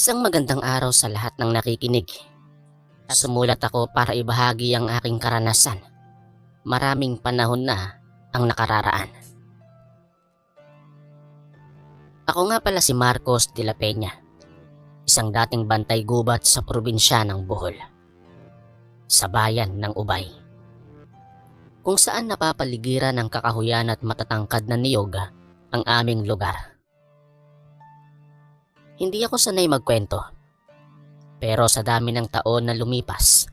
Isang magandang araw sa lahat ng nakikinig. Sumulat ako para ibahagi ang aking karanasan. Maraming panahon na ang nakararaan. Ako nga pala si Marcos de la Peña, isang dating bantay gubat sa probinsya ng Bohol, sa bayan ng Ubay, kung saan napapaligiran ng kakahuyan at matatangkad na niyog ang aming lugar. Hindi ako sanay magkwento, pero sa dami ng taon na lumipas,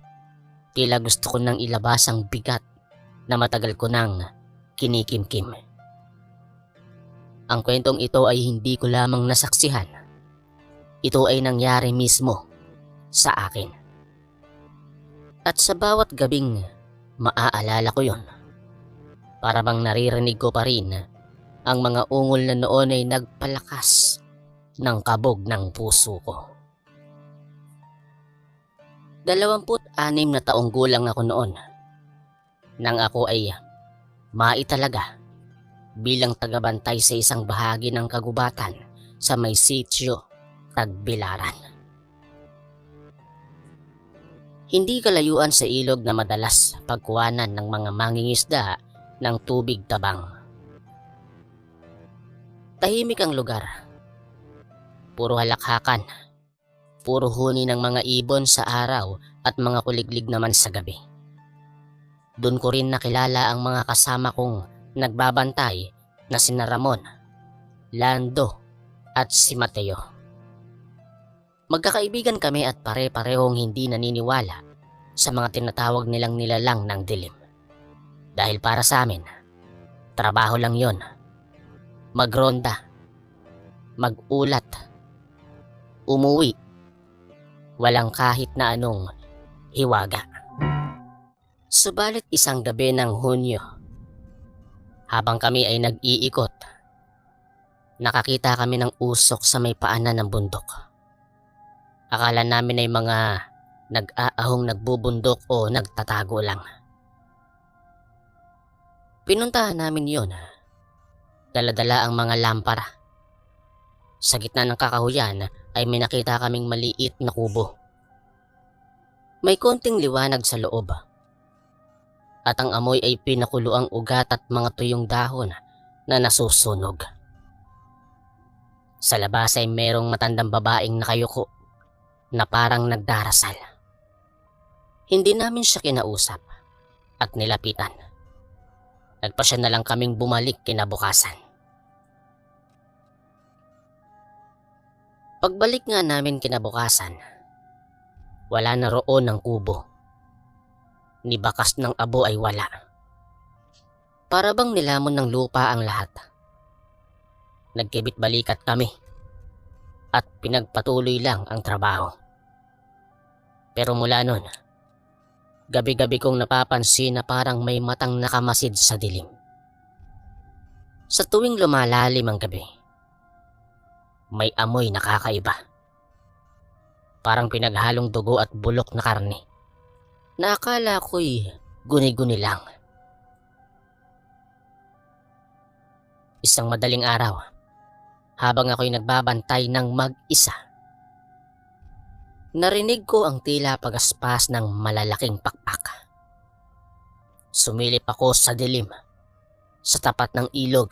tila gusto ko nang ilabas ang bigat na matagal ko nang kinikimkim. Ang kwentong ito ay hindi ko lamang nasaksihan. Ito ay nangyari mismo sa akin. At sa bawat gabing maaalala ko yon, para bang naririnig ko pa rin ang mga ungol na noon ay nagpalakas ng kabog ng puso ko. 26 na taong gulang ako noon nang ako ay maitalaga bilang tagabantay sa isang bahagi ng kagubatan sa may sitio Tagbilaran. Hindi kalayuan sa ilog na madalas pagkuhanan ng mga mangingisda ng tubig tabang. Tahimik ang lugar. Puro halakhakan, puro huni ng mga ibon sa araw at mga kuliglig naman sa gabi. Doon ko rin nakilala ang mga kasama kong nagbabantay na sina Ramon, Lando at si Mateo. Magkakaibigan kami at pare-parehong hindi naniniwala sa mga tinatawag nilang nilalang ng dilim. Dahil para sa amin, trabaho lang yon. Magronda, magulat, umuwi, walang kahit na anong hiwaga. Subalit isang gabi ng Hunyo, habang kami ay nag-iikot, nakakita kami ng usok sa may paanan ng bundok. Akala namin ay mga nag-aahong nagbubundok o nagtatago lang. Pinuntahan namin yon. Dala-dala ang mga lampara. Sa gitna ng kakahuyan ay may nakita kaming maliit na kubo. May konting liwanag sa loob. At ang amoy ay pinakulo ang ugat at mga tuyong dahon na nasusunog. Sa labas ay merong matandang babaeng nakayuko na parang nagdarasal. Hindi namin siya kinausap at nilapitan. Nagpasya na lang kaming bumalik kinabukasan. Pagbalik nga namin kinabukasan, wala na roon ang kubo. Ni bakas ng abo ay wala. Para bang nilamon ng lupa ang lahat. Nagkibit-balikat kami at pinagpatuloy lang ang trabaho. Pero mula nun, gabi-gabi kong napapansin na parang may matang nakamasid sa dilim. Sa tuwing lumalalim ang gabi, may amoy nakakaiba. Parang pinaghalong dugo at bulok na karne, na akala ko'y guni-guni lang. Isang madaling araw, habang ako'y nagbabantay ng mag-isa, narinig ko ang tila pagaspas ng malalaking pakpak. Sumilip ako sa dilim, sa tapat ng ilog.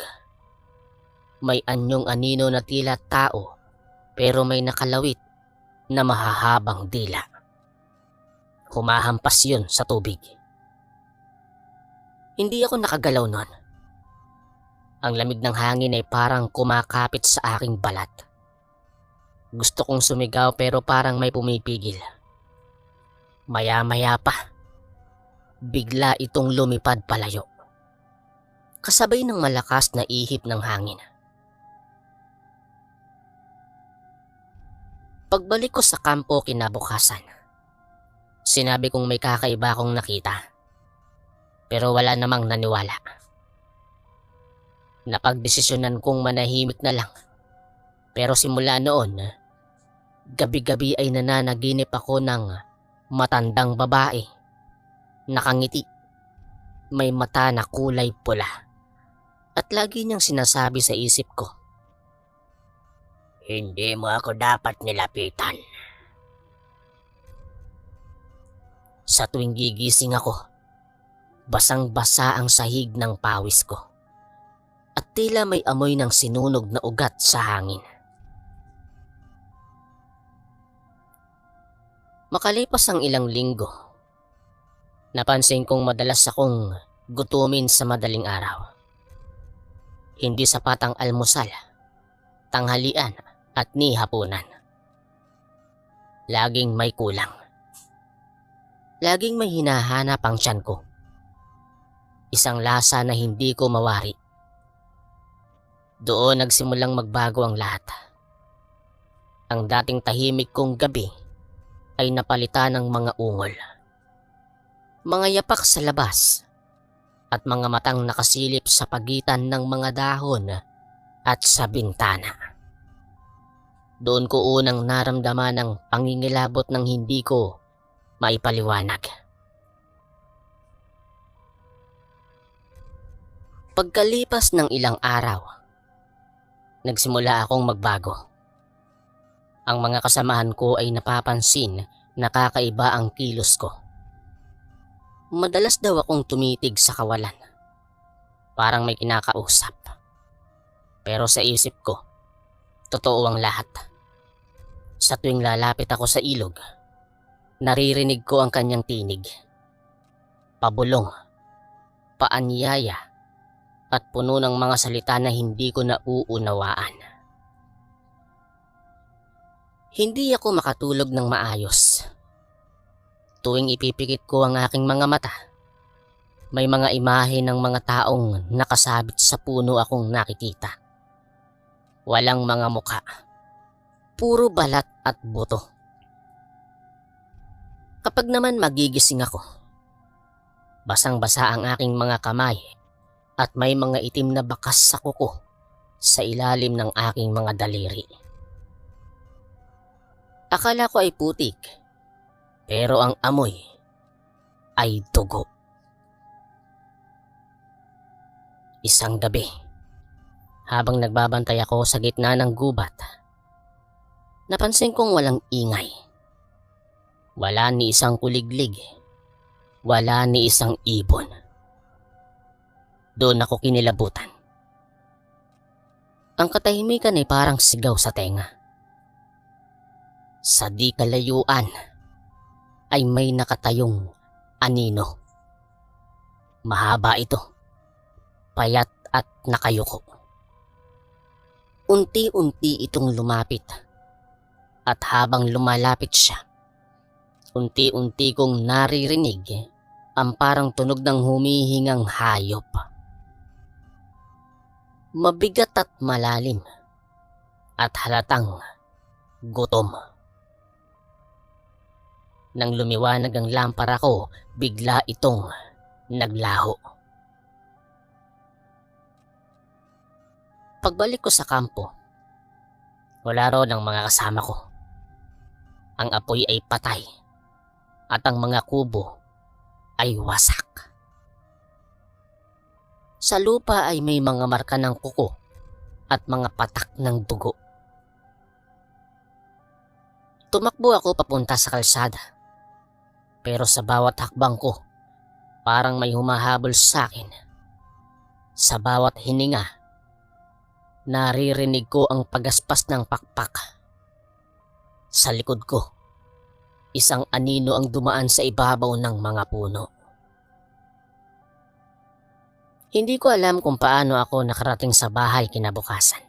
May anyong anino na tila tao, pero may nakalawit na mahahabang dila. Humahampas yun sa tubig. Hindi ako nakagalaw nun. Ang lamig ng hangin ay parang kumakapit sa aking balat. Gusto kong sumigaw pero parang may pumipigil. Maya-maya pa, bigla itong lumipad palayo, kasabay ng malakas na ihip ng hangin. Pagbalik ko sa kampo kinabukasan, sinabi kong may kakaiba akong nakita, pero wala namang naniwala. Napagdesisyonan kong manahimik na lang, pero simula noon, gabi-gabi ay nananaginip ako ng matandang babae, nakangiti, may mata na kulay pula, at lagi niyang sinasabi sa isip ko, Hindi mo ako dapat nilapitan. Sa tuwing gigising ako, basang-basa ang sahig ng pawis ko. At tila may amoy ng sinunog na ugat sa hangin. Makalipas ang ilang linggo, napansin kong madalas akong gutumin sa madaling araw. Hindi sapat ang almusal, tanghalian at ni hapunan. Laging may kulang. Laging may hinahanap ang tiyan ko. Isang lasa na hindi ko mawari. Doon nagsimulang magbago ang lahat. Ang dating tahimik kong gabi ay napalitan ng mga ungol. Mga yapak sa labas at mga matang nakasilip sa pagitan ng mga dahon at sa bintana. Doon ko unang naramdaman ang pangingilabot ng hindi ko maipaliwanag. Pagkalipas ng ilang araw, nagsimula akong magbago. Ang mga kasamahan ko ay napapansin na kakaiba ang kilos ko. Madalas daw akong tumitig sa kawalan. Parang may kinakausap. Pero sa isip ko, totoo ang lahat. Sa tuwing lalapit ako sa ilog, naririnig ko ang kanyang tinig. Pabulong, paanyaya, at puno ng mga salita na hindi ko nauunawaan. Hindi ako makatulog ng maayos. Tuwing ipipikit ko ang aking mga mata, may mga imahe ng mga taong nakasabit sa puno akong nakikita. Walang mga muka, puro balat at buto. Kapag naman magigising ako, basang-basa ang aking mga kamay at may mga itim na bakas sa kuko sa ilalim ng aking mga daliri. Akala ko ay putik, pero ang amoy ay dugo. Isang gabi, habang nagbabantay ako sa gitna ng gubat, napansin kong walang ingay. Wala ni isang kuliglig, wala ni isang ibon. Doon ako kinilabutan. Ang katahimikan ay parang sigaw sa tenga. Sa di kalayuan ay may nakatayong anino. Mahaba ito, payat at nakayuko. Unti-unti itong lumapit at habang lumalapit siya, unti-unti kong naririnig ang parang tunog ng humihingang hayop. Mabigat at malalim at halatang gutom. Nang lumiwanag ang lampara ko, bigla itong naglaho. Pagbalik ko sa kampo, wala roon ang mga kasama ko. Ang apoy ay patay at ang mga kubo ay wasak. Sa lupa ay may mga marka ng kuko at mga patak ng dugo. Tumakbo ako papunta sa kalsada. Pero sa bawat hakbang ko, parang may humahabol sa akin. Sa bawat hininga, naririnig ko ang pagaspas ng pakpak. Sa likod ko, isang anino ang dumaan sa ibabaw ng mga puno. Hindi ko alam kung paano ako nakarating sa bahay kinabukasan.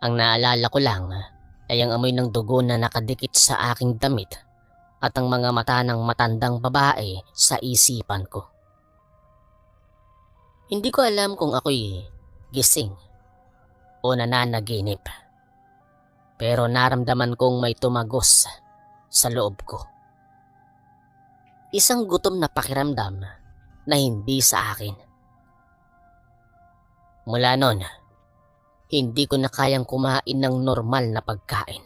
Ang naalala ko lang ay ang amoy ng dugo na nakadikit sa aking damit at ang mga mata ng matandang babae sa isipan ko. Hindi ko alam kung ako'y gising o nananaginip. Pero naramdaman kong may tumagos sa loob ko. Isang gutom na pakiramdam na hindi sa akin. Mula noon, hindi ko na kayang kumain ng normal na pagkain.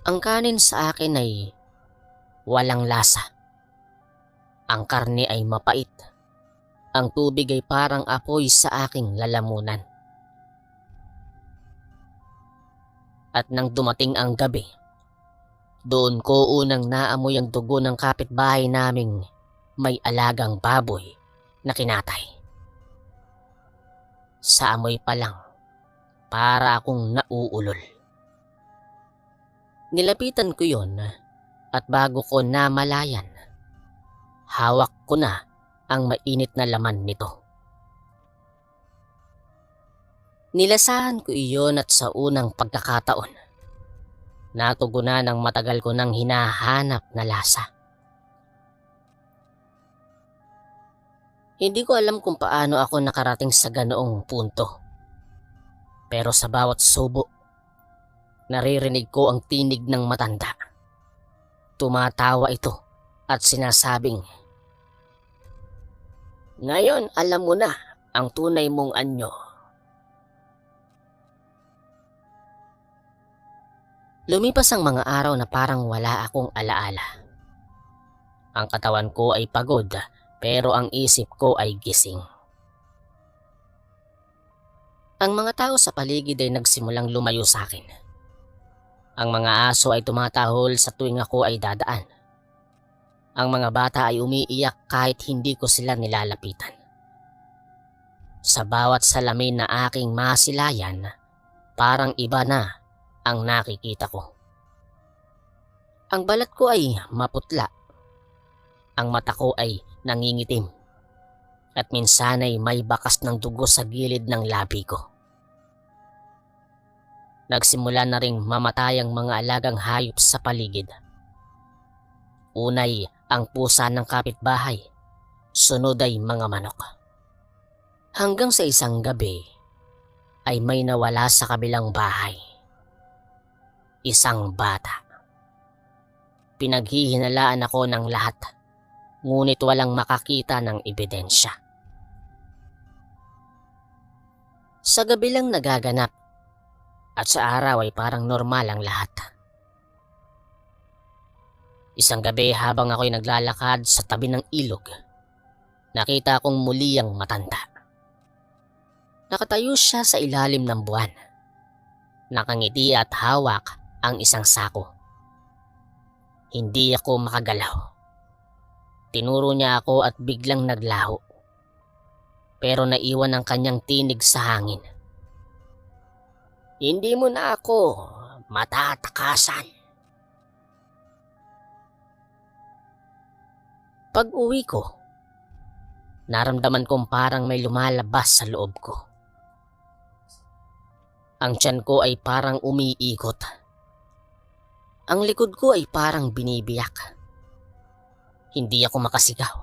Ang kanin sa akin ay walang lasa. Ang karne ay mapait. Ang tubig ay parang apoy sa aking lalamunan. At nang dumating ang gabi, doon ko unang naamoy ang dugo ng kapitbahay naming may alagang baboy na kinatay. Sa amoy pa lang, para akong nauulol. Nilapitan ko yon at bago ko namalayan, hawak ko na ang mainit na laman nito. Nilasahan ko iyon at sa unang pagkakataon, natugunan ng matagal ko nang hinahanap na lasa. Hindi ko alam kung paano ako nakarating sa ganoong punto. Pero sa bawat subo, naririnig ko ang tinig ng matanda. Tumatawa ito at sinasabing, "Ngayon alam mo na ang tunay mong anyo." Lumipas ang mga araw na parang wala akong alaala. Ang katawan ko ay pagod pero ang isip ko ay gising. Ang mga tao sa paligid ay nagsimulang lumayo sa akin. Ang mga aso ay tumatahol sa tuwing ako ay dadaan. Ang mga bata ay umiiyak kahit hindi ko sila nilalapitan. Sa bawat salamin na aking masilayan, parang iba na ang nakikita ko. Ang balat ko ay maputla. Ang mata ko ay nangingitim. At minsan ay may bakas ng dugo sa gilid ng labi ko. Nagsimula na ring mamatay ang mga alagang hayop sa paligid. Unay ang pusa ng kapitbahay, sunod ay mga manok. Hanggang sa isang gabi ay may nawala sa kabilang bahay. Isang bata. Pinaghihinalaan ako ng lahat, ngunit walang makakita ng ebidensya. Sa gabi lang nagaganap, at sa araw ay parang normal ang lahat. Isang gabi habang ako'y naglalakad sa tabi ng ilog, nakita kong muli ang matanda. Nakatayo siya sa ilalim ng buwan. Nakangiti at hawak ang isang sako. Hindi ako makagalaw. Tinuro niya ako at biglang naglaho. Pero naiwan ang kanyang tinig sa hangin. "Hindi mo na ako matatakasan." Pag-uwi ko, naramdaman kong parang may lumalabas sa loob ko. Ang tiyan ko ay parang umiikot. Ang likod ko ay parang binibiyak. Hindi ako makasigaw.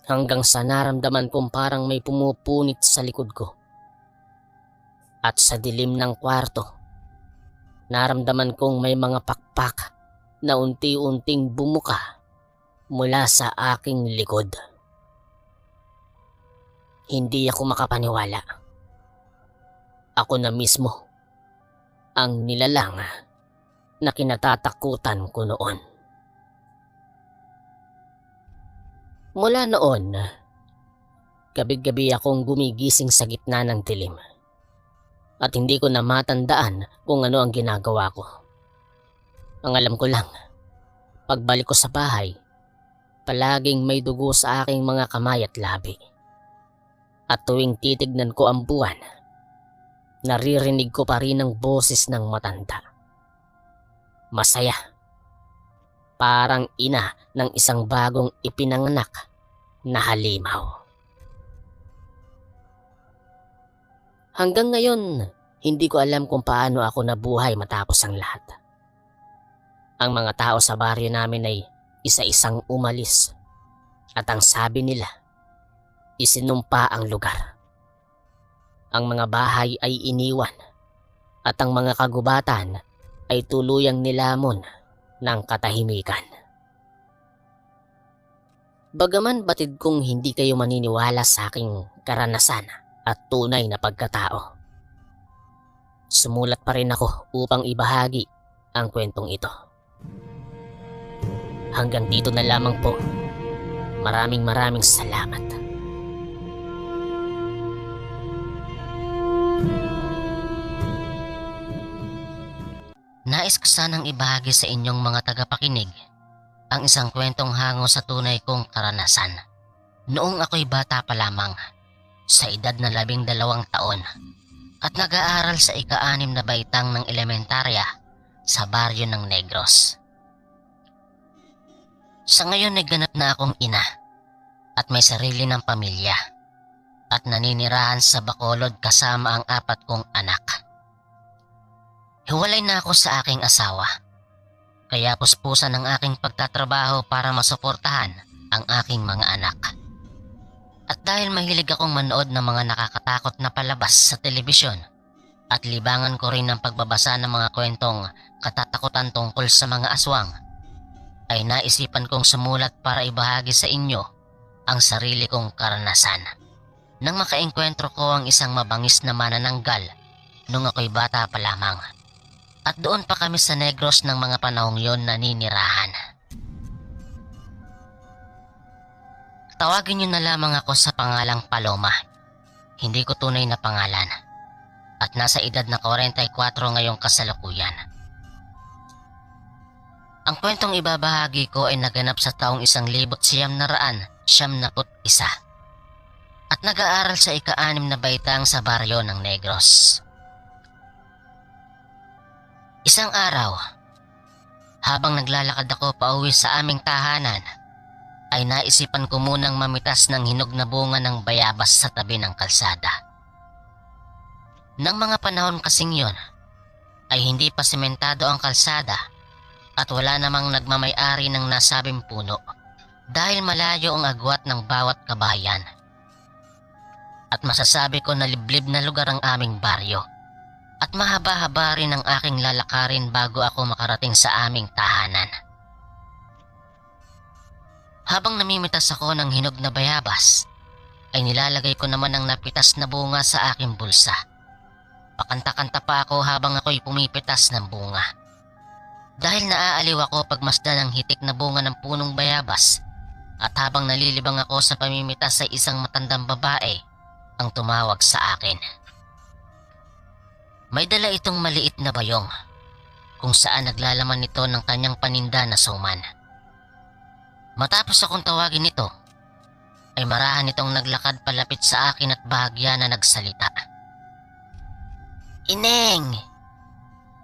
Hanggang sa naramdaman kong parang may pumupunit sa likod ko. At sa dilim ng kwarto, naramdaman kong may mga pakpak na unti-unting bumuka mula sa aking likod. Hindi ako makapaniwala. Ako na mismo ang nilalang na kinatatakutan ko noon. Mula noon, gabi-gabi akong gumigising sa gitna ng dilim. At hindi ko na matandaan kung ano ang ginagawa ko. Ang alam ko lang, pagbalik ko sa bahay, palaging may dugo sa aking mga kamay at labi. At tuwing titignan ko ang buwan, naririnig ko pa rin ang boses ng matanda. Masaya. Parang ina ng isang bagong ipinanganak na halimaw. Hanggang ngayon, hindi ko alam kung paano ako nabuhay matapos ang lahat. Ang mga tao sa baryo namin ay isa-isang umalis. At ang sabi nila, isinumpa ang lugar. Ang mga bahay ay iniwan. At ang mga kagubatan ay tuluyang nilamon ng katahimikan. Bagaman batid kong hindi kayo maniniwala sa aking karanasan at tunay na pagkatao, sumulat pa rin ako upang ibahagi ang kwentong ito. Hanggang dito na lamang po. Maraming salamat. Nais ko sanang ibahagi sa inyong mga tagapakinig ang isang kwentong hango sa tunay kong karanasan. Noong ako'y bata pa lamang, sa edad na 12 taon, at nag-aaral sa ika-6 na baitang ng elementarya sa baryo ng Negros. Sa ngayon ay ganap na akong ina at may sarili ng pamilya at naninirahan sa Bacolod kasama ang 4 kong anak. Hiwalay na ako sa aking asawa, kaya puspusan ang aking pagtatrabaho para masuportahan ang aking mga anak. At dahil mahilig akong manood ng mga nakakatakot na palabas sa telebisyon at libangan ko rin ng pagbabasa ng mga kwentong katatakutan tungkol sa mga aswang, ay naisipan kong sumulat para ibahagi sa inyo ang sarili kong karanasan. Nang makaengkwentro ko ang isang mabangis na manananggal nung ako'y bata pa lamang. At doon pa kami sa Negros ng mga panahong yon naninirahan. Tawagin niyo na lamang ako sa pangalang Paloma. Hindi ko tunay na pangalan. At nasa edad na 44 ngayong kasalukuyan. Ang kwentong ibabahagi ko ay naganap sa taong 1971 at nag-aaral sa ika-6 na baitang sa baryo ng Negros. Isang araw, habang naglalakad ako pauwi sa aming tahanan, ay naisipan ko munang mamitas ng hinog na bunga ng bayabas sa tabi ng kalsada. Nang mga panahon kasing yon, ay hindi pa sementado ang kalsada at wala namang nagmamay-ari ng nasabing puno dahil malayo ang agwat ng bawat kabahayan. At masasabi ko na liblib na lugar ang aming baryo at mahaba-haba rin ang aking lalakarin bago ako makarating sa aming tahanan. Habang namimitas ako ng hinog na bayabas, ay nilalagay ko naman ang napitas na bunga sa aking bulsa. Pakanta-kanta pa ako habang ako'y pumipitas ng bunga. Dahil naaaliw ako pagmasdan ng hitik na bunga ng punong bayabas at habang nalilibang ako sa pamimitas ay isang matandang babae ang tumawag sa akin. May dala itong maliit na bayong kung saan naglalaman nito ng kanyang paninda na suman. Matapos akong tawagin ito, ay marahan itong naglakad palapit sa akin at bahagya na nagsalita. "Ineng,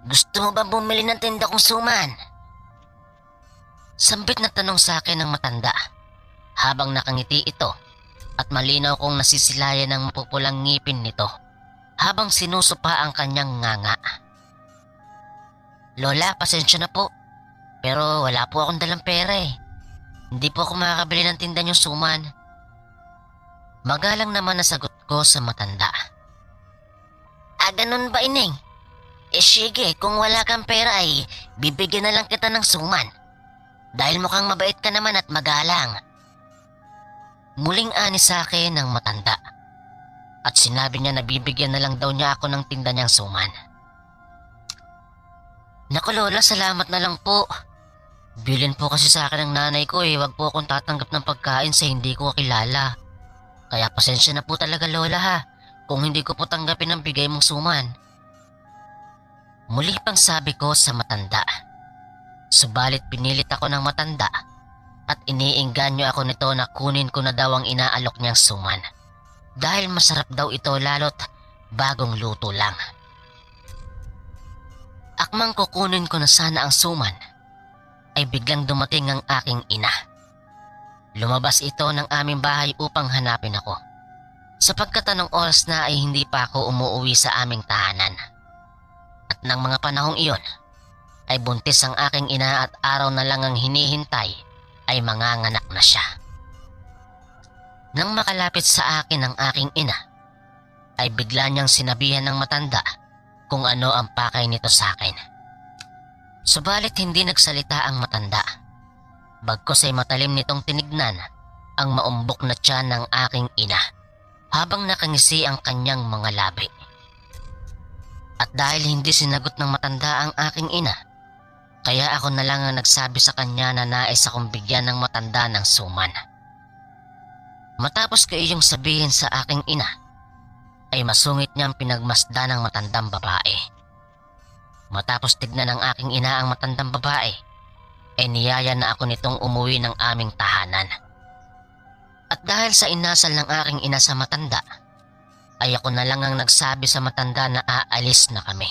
gusto mo ba bumili ng tinda kong suman?" Sambit na tanong sa akin ng matanda habang nakangiti ito at malinaw kong nasisilayan ng mapupulang ngipin nito habang sinusupa ang kanyang nganga. "Lola, pasensya na po, pero wala po akong dalang pera eh. Hindi po ako makakabili ng tinda niyong suman." Magalang naman nasagot ko sa matanda. "Ganun ba, Ineng? Sige, kung wala kang pera ay bibigyan na lang kita ng suman. Dahil mukhang mabait ka naman at magalang." Muling ani sa akin ng matanda. At sinabi niya na bibigyan na lang daw niya ako ng tinda niyang suman. "Naku Lola, salamat na lang po. Bilin po kasi sa akin ng nanay ko wag po akong tatanggap ng pagkain sa hindi ko kilala. Kaya pasensya na po talaga Lola ha, kung hindi ko po tanggapin ang bigay mong suman." Muli pang sabi ko sa matanda. Subalit pinilit ako ng matanda at iniingganyo ako nito na kunin ko na daw ang inaalok niyang suman. Dahil masarap daw ito lalo't bagong luto lang. Akmang kukunin ko na sana ang suman, ay biglang dumating ang aking ina. Lumabas ito ng aming bahay upang hanapin ako. Sapagkat anong oras na ay hindi pa ako umuwi sa aming tahanan. At nang mga panahong iyon, ay buntis ang aking ina at araw na lang ang hinihintay ay manganganak na siya. Nang makalapit sa akin ang aking ina, ay bigla niyang sinabihan ng matanda kung ano ang pakay nito sa akin. Subalit hindi nagsalita ang matanda. Bagkus ay matalim nitong tinignan ang maumbok na tiyan ng aking ina habang nakangisi ang kanyang mga labi. At dahil hindi sinagot ng matanda ang aking ina, kaya ako na lang ang nagsabi sa kanya na nais akong bigyan ng matanda ng suman. Matapos ko iyong sabihin sa aking ina, ay masungit niyang pinagmasdan ng matandang babae. Matapos tignan ng aking ina ang matandang babae, ay niyaya na ako nitong umuwi ng aming tahanan. At dahil sa inasal ng aking ina sa matanda, ay ako na lang ang nagsabi sa matanda na aalis na kami.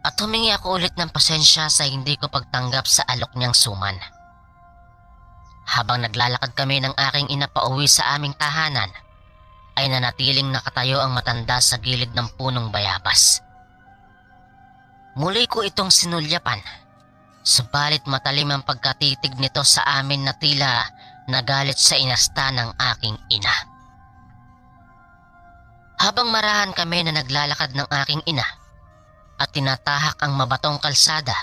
At humingi ako ulit ng pasensya sa hindi ko pagtanggap sa alok niyang suman. Habang naglalakad kami ng aking ina pauwi sa aming tahanan, ay nanatiling nakatayo ang matanda sa gilid ng punong bayabas. Muli ko itong sinulyapan, subalit matalim ang pagkatitig nito sa amin na tila nagalit sa inasta ng aking ina. Habang marahan kami na naglalakad ng aking ina at tinatahak ang mabatong kalsada,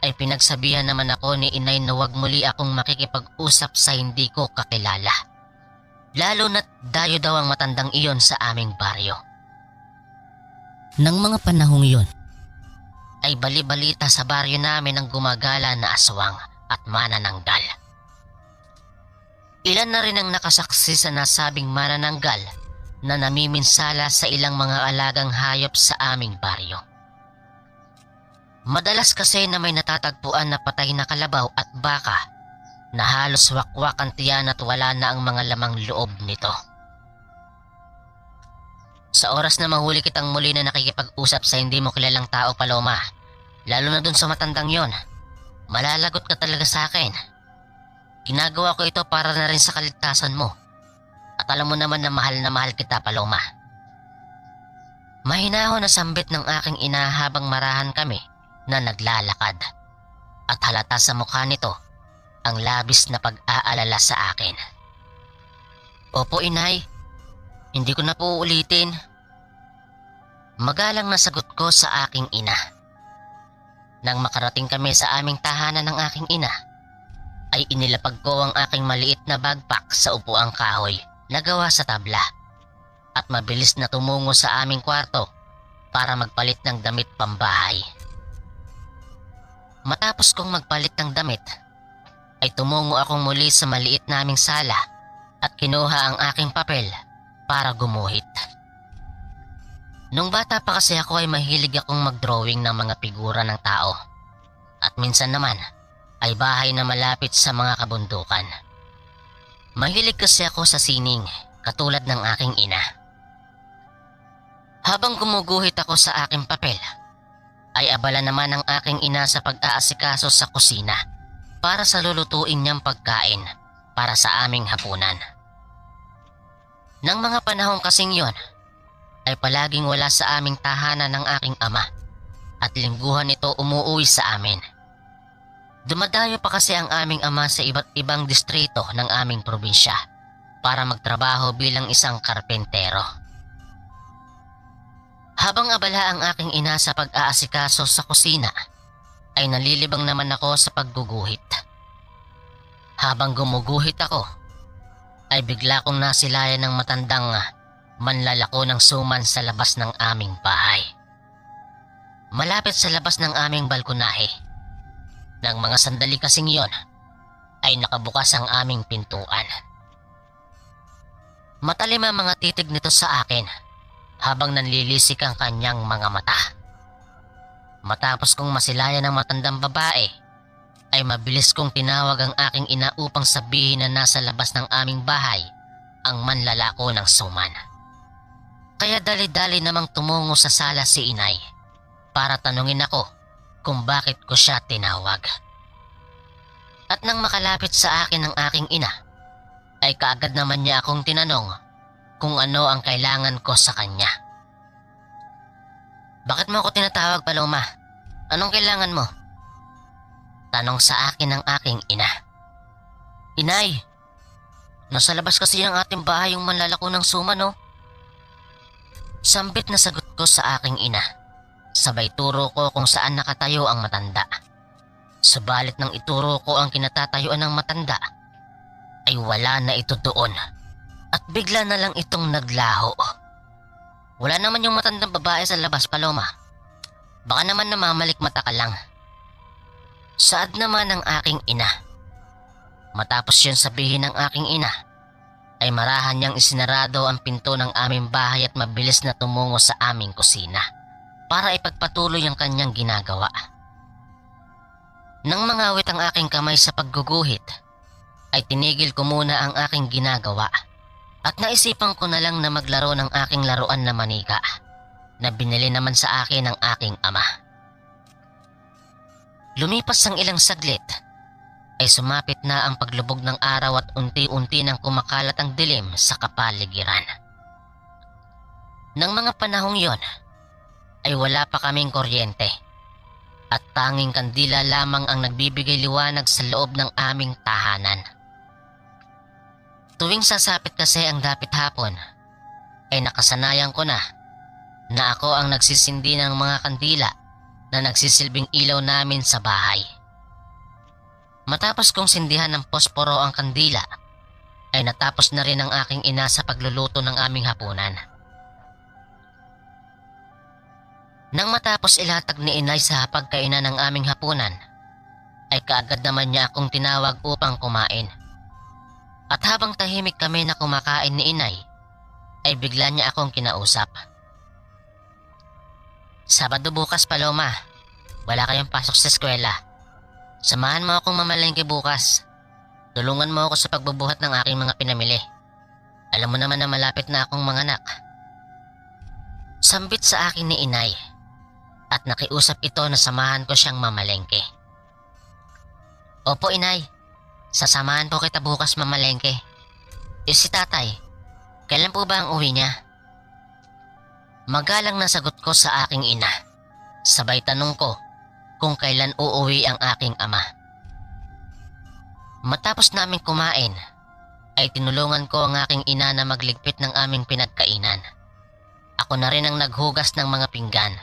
ay pinagsabihan naman ako ni inay na huwag muli akong makikipag-usap sa hindi ko kakilala. Lalo na't dayo daw ang matandang iyon sa aming baryo. Nang mga panahong iyon, ay bali-balita sa baryo namin ang gumagala na aswang at manananggal. Ilan na rin ang nakasaksi sa nasabing manananggal na namiminsala sa ilang mga alagang hayop sa aming baryo. Madalas kasi na may natatagpuan na patay na kalabaw at baka na halos wakwak ang tiyan at wala na ang mga lamang loob nito. Sa oras na mahuli kitang muli na nakikipag-usap sa hindi mo kilalang tao, Paloma, lalo na dun sa matandang yon, malalagot ka talaga sa akin. Ginagawa ko ito para na rin sa kaligtasan mo. At alam mo naman na mahal kita, Paloma. Mahinahon na sambit ng aking ina habang marahan kami na naglalakad. At halata sa mukha nito ang labis na pag-aalala sa akin. Opo, inay. Hindi ko na po uulitin. Magalang na sagot ko sa aking ina. Nang makarating kami sa aming tahanan ng aking ina, ay inilapag ko ang aking maliit na backpack sa upuang kahoy na gawa sa tabla at mabilis na tumungo sa aming kwarto para magpalit ng damit pambahay. Matapos kong magpalit ng damit, ay tumungo akong muli sa maliit naming sala at kinuha ang aking papel para gumuhit. Nung bata pa kasi ako ay mahilig akong mag-drawing ng mga figura ng tao at minsan naman ay bahay na malapit sa mga kabundukan. Mahilig kasi ako sa sining katulad ng aking ina. Habang gumuguhit ako sa aking papel, ay abala naman ang aking ina sa pag-aasikaso sa kusina para sa lulutuin niyang pagkain para sa aming hapunan. Nang mga panahon kasing yon, ay palaging wala sa aming tahanan ng aking ama at lingguhan ito umuwi sa amin. Dumadayo pa kasi ang aming ama sa iba't ibang distrito ng aming probinsya para magtrabaho bilang isang karpentero. Habang abala ang aking ina sa pag-aasikaso sa kusina, ay nalilibang naman ako sa pagguguhit. Habang gumuguhit ako, ay bigla kong nasilayan ng matandang manlalako ng suman sa labas ng aming bahay. Malapit sa labas ng aming balkonahe. Nang mga sandali kasing yon, ay nakabukas ang aming pintuan. Matalim ang mga titig nito sa akin habang nanlilisik ang kanyang mga mata. Matapos kong masilayan ng matandang babae, ay mabilis kong tinawag ang aking ina upang sabihin na nasa labas ng aming bahay ang manlalako ng suman. Kaya dali-dali namang tumungo sa sala si inay para tanungin ako kung bakit ko siya tinawag. At nang makalapit sa akin ang aking ina, ay kaagad naman niya akong tinanong kung ano ang kailangan ko sa kanya. Bakit mo ako tinatawag, Paloma? Anong kailangan mo? Tanong sa akin ng aking ina. Inay, nasa labas kasi ang ating bahay yung manlalako ng suman, no? Sambit na sagot ko sa aking ina. Sabay turo ko kung saan nakatayo ang matanda. Subalit nang ituro ko ang kinatatayuan ng matanda, ay wala na ito doon at bigla na lang itong naglaho. Wala naman yung matandang babae sa labas, Paloma. Baka naman namamalik mata ka lang. Saad naman ng aking ina. Matapos yun sabihin ng aking ina, ay marahan niyang isinarado ang pinto ng aming bahay at mabilis na tumungo sa aming kusina para ipagpatuloy ang kanyang ginagawa. Nang mangawit ang aking kamay sa pagguguhit, ay tinigil ko muna ang aking ginagawa at naisipan ko na lang na maglaro ng aking laruan na manika na binili naman sa akin ng aking ama. Lumipas ang ilang saglit ay sumapit na ang paglubog ng araw at unti-unti nang kumakalat ang dilim sa kapaligiran. Nang mga panahong yon ay wala pa kaming kuryente at tanging kandila lamang ang nagbibigay liwanag sa loob ng aming tahanan. Tuwing sasapit kasi ang dapit hapon ay nakasanayan ko na ako ang nagsisindi ng mga kandila na nagsisilbing ilaw namin sa bahay. Matapos kong sindihan ng posporo ang kandila ay natapos na rin ang aking ina sa pagluluto ng aming hapunan. Nang matapos ilatag ni inay sa pagkainan ng aming hapunan, ay kaagad naman niya akong tinawag upang kumain. At habang tahimik kami na kumakain ni inay, ay bigla niya akong kinausap. Sabado bukas, Paloma. Wala kayong pasok sa eskwela. Samahan mo akong mamalengke bukas. Tulungan mo ako sa pagbubuhat ng aking mga pinamili. Alam mo naman na malapit na akong manganak. Sambit sa akin ni inay at nakiusap ito na samahan ko siyang mamalengke. Opo, inay. Sasamahan po kita bukas mamalengke. Si tatay, kailan po ba ang uwi niya? Magalang na sagot ko sa aking ina. Sabay tanong ko kung kailan uuwi ang aking ama. Matapos namin kumain, ay tinulungan ko ang aking ina na magligpit ng aming pinagkainan. Ako na rin ang naghugas ng mga pinggan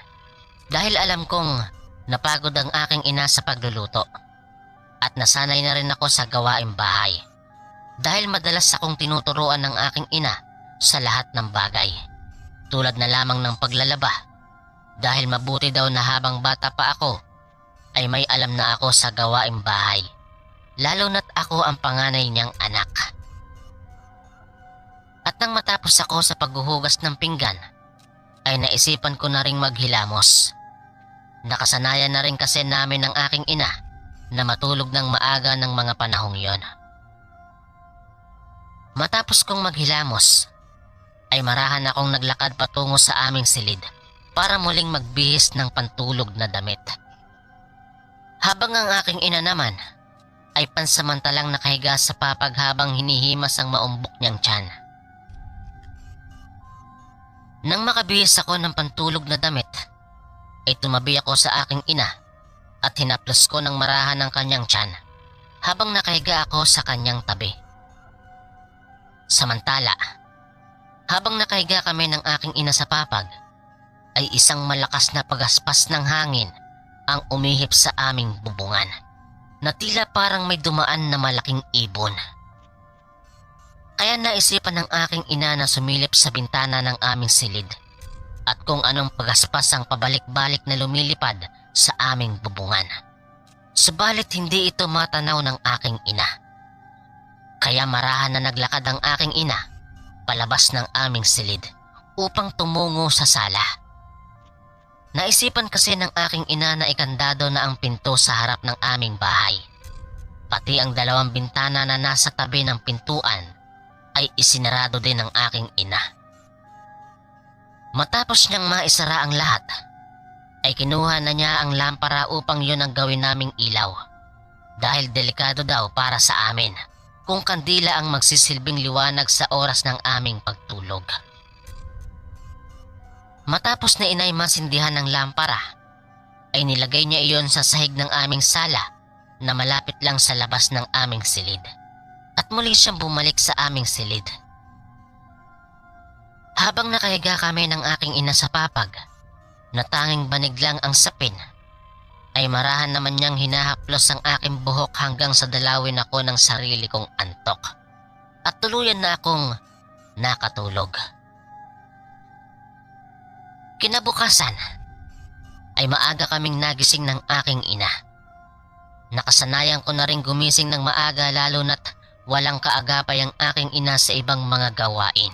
dahil alam kong napagod ang aking ina sa pagluluto at nasanay na rin ako sa gawaing bahay dahil madalas akong tinuturuan ng aking ina sa lahat ng bagay tulad na lamang ng paglalaba dahil mabuti daw na habang bata pa ako ay may alam na ako sa gawaing bahay lalo na't ako ang panganay niyang anak. At nang matapos ako sa paghuhugas ng pinggan ay naisipan ko na ring maghilamos. Nakasanayan na rin kasi namin ng aking ina na matulog ng maaga ng mga panahong yon. Matapos kong maghilamos ay marahan akong naglakad patungo sa aming silid para muling magbihis ng pantulog na damit. Habang ang aking ina naman ay pansamantalang nakahiga sa papag habang hinihimas ang maumbok niyang tiyan. Nang makabihis ako ng pantulog na damit, ay tumabi ako sa aking ina at hinaplos ko ng marahan ng kanyang tiyan habang nakahiga ako sa kanyang tabi. Samantala, habang nakahiga kami ng aking ina sa papag, ay isang malakas na pagaspas ng hangin ang umihip sa aming bubungan na tila parang may dumaan na malaking ibon. Kaya naisipan ng aking ina na sumilip sa bintana ng aming silid at kung anong pagaspas ang pabalik-balik na lumilipad sa aming bubungan. Subalit hindi ito matanaw ng aking ina. Kaya marahan na naglakad ang aking ina palabas ng aming silid upang tumungo sa sala. Naisipan kasi ng aking ina na ikandado na ang pinto sa harap ng aming bahay. Pati ang dalawang bintana na nasa tabi ng pintuan ay isinarado din ng aking ina. Matapos niyang maisara ang lahat, ay kinuha na niya ang lampara upang yun ang gawin naming ilaw. Dahil delikado daw para sa amin kung kandila ang magsisilbing liwanag sa oras ng aming pagtulog. Matapos na inay masindihan ng lampara, ay nilagay niya iyon sa sahig ng aming sala na malapit lang sa labas ng aming silid. At muli siyang bumalik sa aming silid. Habang nakahiga kami ng aking ina sa papag, na tanging banig lang ang sapin, ay marahan naman niyang hinahaplos ang aking buhok hanggang sa dalawin ako ng sarili kong antok. At tuluyan na akong nakatulog. Kinabukasan, ay maaga kaming nagising ng aking ina. Nakasanayan ko na rin gumising ng maaga lalo na't walang kaagapay ang aking ina sa ibang mga gawain.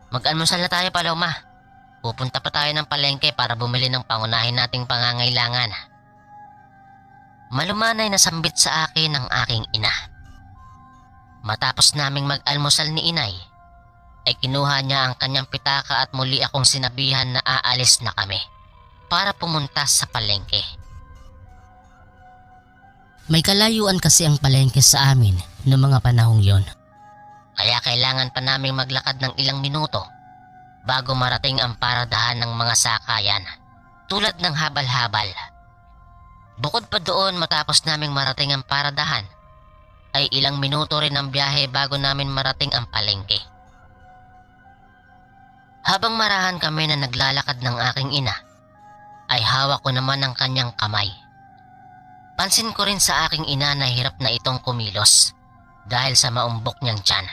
Mag-almusal na tayo, Paloma. Pupunta pa tayo ng palengke para bumili ng pangunahin nating pangangailangan. Malumanay na sambit sa akin ng aking ina. Matapos naming mag-almusal ni inay, ay kinuha niya ang kanyang pitaka at muli akong sinabihan na aalis na kami para pumunta sa palengke. May kalayuan kasi ang palengke sa amin noong mga panahong yon. Kaya kailangan pa naming maglakad ng ilang minuto bago marating ang paradahan ng mga sakayan tulad ng habal-habal. Bukod pa doon, matapos naming marating ang paradahan, ay ilang minuto rin ang biyahe bago namin marating ang palengke. Habang marahan kami na naglalakad ng aking ina, ay hawak ko naman ang kanyang kamay. Pansin ko rin sa aking ina na hirap na itong kumilos dahil sa maumbok niyang tiyan.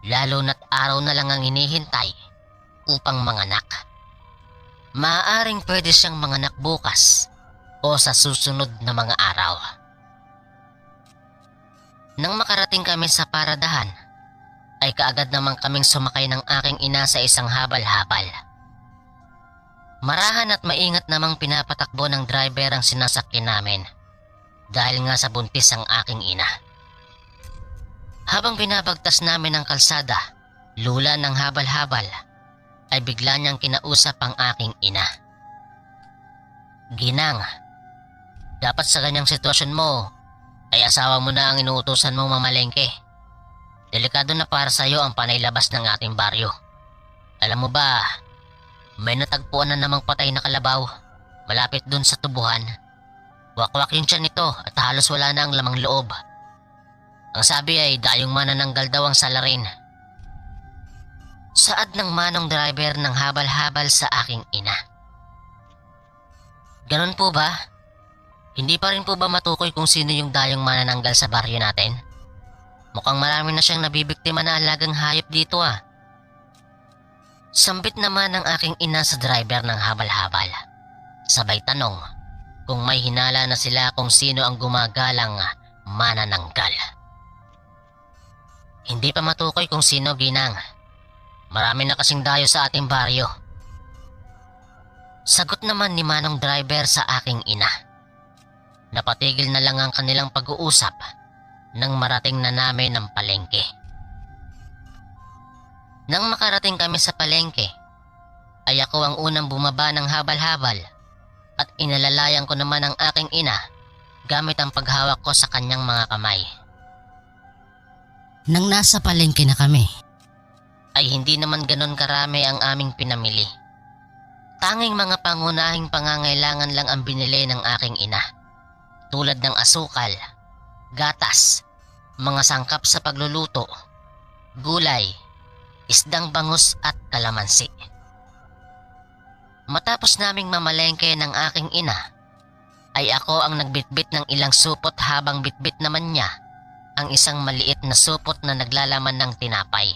Lalo na't araw na lang ang hinihintay upang manganak. Maaaring pwede siyang manganak bukas o sa susunod na mga araw. Nang makarating kami sa paradahan, ay kaagad naman kaming sumakay ng aking ina sa isang habal-habal. Marahan at maingat namang pinapatakbo ng driver ang sinasakyan namin dahil nga sa buntis ang aking ina. Habang binabagtas namin ang kalsada, lula ng habal-habal, ay bigla niyang kinausap ang aking ina. Ginang, dapat sa ganyang sitwasyon mo, ay asawa mo na ang inuutusan mong mamalengke. Delikado na para sa iyo ang panaylabas ng ating baryo. Alam mo ba, may natagpuan na namang patay na kalabaw malapit dun sa tubuhan. Wakwak yung tiyan nito at halos wala na ang lamang loob. Ang sabi ay dayong manananggal daw ang salarin. Saad ng manong driver ng habal-habal sa aking ina. Ganon po ba? Hindi pa rin po ba matukoy kung sino yung dayong manananggal sa baryo natin? Mukhang marami na siyang nabibiktima na alagang hayop dito ah. Sambit naman ng aking ina sa driver ng habal-habal. Sabay tanong kung may hinala na sila kung sino ang gumagalang manananggal. Hindi pa matukoy kung sino, Ginang. Marami na kasing dayo sa ating baryo. Sagot naman ni manong driver sa aking ina. Napatigil na lang ang kanilang pag-uusap nang marating na namin ang palengke. Nang makarating kami sa palengke, ay ako ang unang bumaba ng habal-habal at inalalayan ko naman ang aking ina gamit ang paghawak ko sa kanyang mga kamay. Nang nasa palengke na kami, ay hindi naman ganon karami ang aming pinamili. Tanging mga pangunahing pangangailangan lang ang binili ng aking ina. Tulad ng asukal, gatas, mga sangkap sa pagluluto, gulay, isdang bangus at kalamansi. Matapos naming mamalengke ng aking ina, ay ako ang nagbitbit ng ilang supot habang bitbit naman niya ang isang maliit na supot na naglalaman ng tinapay.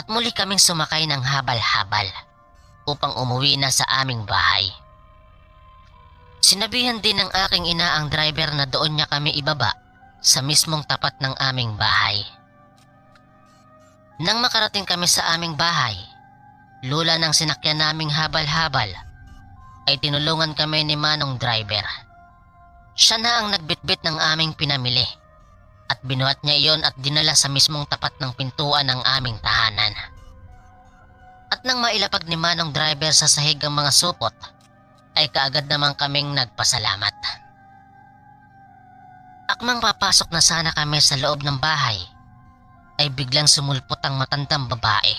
At muli kaming sumakay ng habal-habal upang umuwi na sa aming bahay. Sinabihan din ng aking ina ang driver na doon niya kami ibaba sa mismong tapat ng aming bahay. Nang makarating kami sa aming bahay, lula ng sinakyan naming habal-habal, ay tinulungan kami ni manong driver. Siya na ang nagbitbit ng aming pinamili at binuhat niya iyon at dinala sa mismong tapat ng pintuan ng aming tahanan. At nang mailapag ni manong driver sa sahig ang mga supot, ay kaagad naman kaming nagpasalamat. Akmang papasok na sana kami sa loob ng bahay, ay biglang sumulpot ang matandang babae.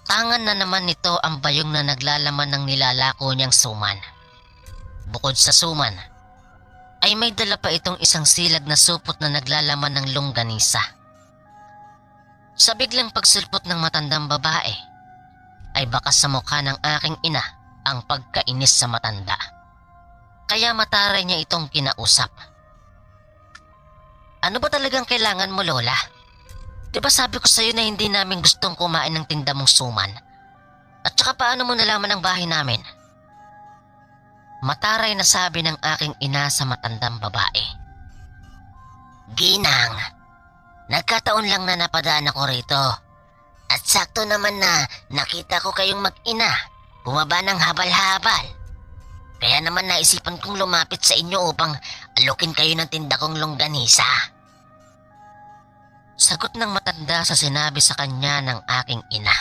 Tangan na naman nito ang bayong na naglalaman ng nilalako niyang suman. Bukod sa suman, ay may dala pa itong isang silag na supot na naglalaman ng longganisa. Sa biglang pagsulpot ng matandang babae, ay bakas sa mukha ng aking ina ang pagkainis sa matanda. Kaya mataray niya itong kinausap. Ano ba talagang kailangan mo, Lola? Diba sabi ko sa'yo na hindi namin gustong kumain ng tinda mong suman? At saka paano mo nalaman ang bahay namin? Mataray na sabi ng aking ina sa matandang babae. Ginang, nagkataon lang na napadaan ako rito. At sakto naman na nakita ko kayong mag-ina, bumaba ng habal-habal. Kaya naman naisipan kong lumapit sa inyo upang alukin kayo ng tinda kong longganisa. Sagot ng matanda sa sinabi sa kanya ng aking ina.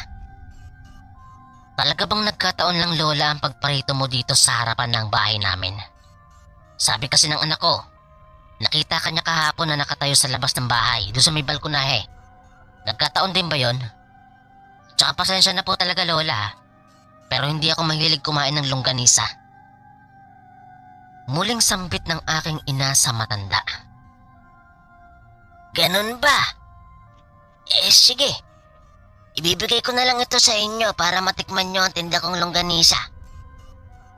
Talaga bang nagkataon lang lola ang pagparito mo dito sa harapan ng bahay namin? Sabi kasi ng anak ko, nakita kanya kahapon na nakatayo sa labas ng bahay, doon sa may balkonahe. Nagkataon din ba yon? Tsaka pasensya na po talaga lola, pero hindi ako mahilig kumain ng longganisa. Muling sambit ng aking ina sa matanda. Ganun ba? Sige. Ibibigay ko na lang ito sa inyo para matikman nyo ang tinda kong longganisa.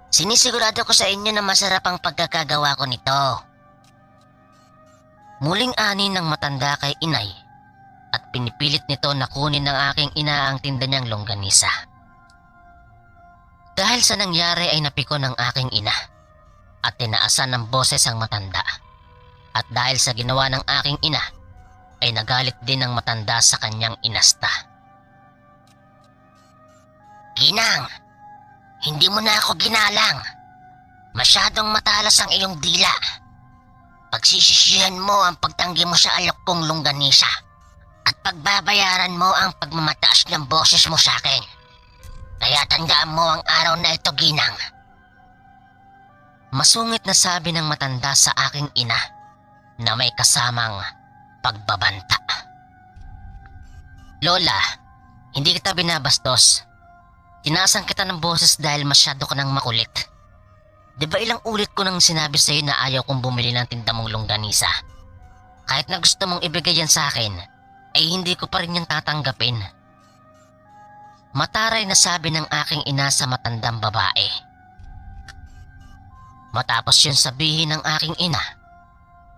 Sinisigurado ko sa inyo na masarap ang pagkakagawa ko nito. Muling ani ng matanda kay inay at pinipilit nito na kunin ng aking ina ang tinda niyang longganisa. Dahil sa nangyari ay napikon ng aking ina at tinaasan ng boses ang matanda. At dahil sa ginawa ng aking ina ay nagalit din ang matanda sa kanyang inasta. Ginang, hindi mo na ako ginalang. Masyadong matalas ang iyong dila. Pagsisisihan mo ang pagtanggi mo sa alok kong longganisa at pagbabayaran mo ang pagmamataas ng boses mo sa akin. Kaya tandaan mo ang araw na ito, Ginang. Masungit na sabi ng matanda sa aking ina na may kasamang pagbabanta. Lola, hindi kita binabastos. Tinaasan kita ng boses dahil masyado ka nang makulit. Di ba ilang ulit ko nang sinabi sa iyo na ayaw kong bumili ng tinda mong longganisa? Kahit na gusto mong ibigay yan sa akin, ay hindi ko pa rin yan tatanggapin. Mataray na sabi ng aking ina sa matandang babae. Matapos yun sabihin ng aking ina,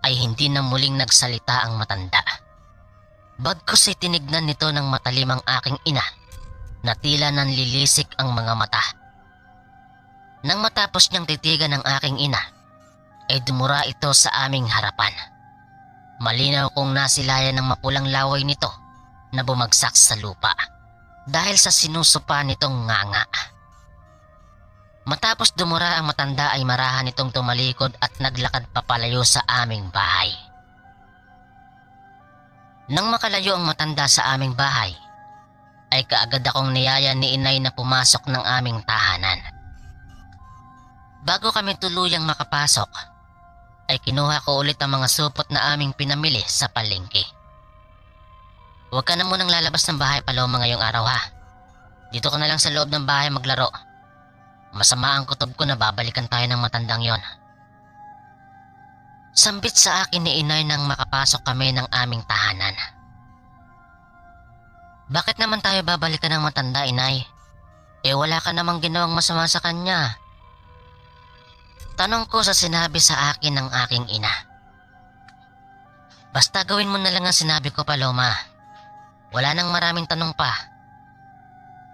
ay hindi na muling nagsalita ang matanda. Bagkus ay tinignan nito ng matalim ang aking ina na tila nanlilisik ang mga mata. Nang matapos niyang titigan ng aking ina, ay dumura ito sa aming harapan. Malinaw kong nasilayan ng mapulang laway nito na bumagsak sa lupa dahil sa sinusupa nitong nganga. Matapos dumura ang matanda ay marahan itong tumalikod at naglakad papalayo sa aming bahay. Nang makalayo ang matanda sa aming bahay, ay kaagad akong niyaya ni inay na pumasok ng aming tahanan. Bago kami tuluyang makapasok, ay kinuha ko ulit ang mga supot na aming pinamili sa palengke. Huwag ka na munang lalabas ng bahay, Paloma, ngayong araw ha. Dito ka na lang sa loob ng bahay maglaro. Masama ang kutob ko na babalikan tayo ng matandang yon. Sambit sa akin ni inay nang makapasok kami ng aming tahanan. Bakit naman tayo babalikan ng matanda, inay? Wala ka namang ginawang masama sa kanya. Tanong ko sa sinabi sa akin ng aking ina. Basta gawin mo na lang ang sinabi ko, Paloma. Wala nang maraming tanong pa.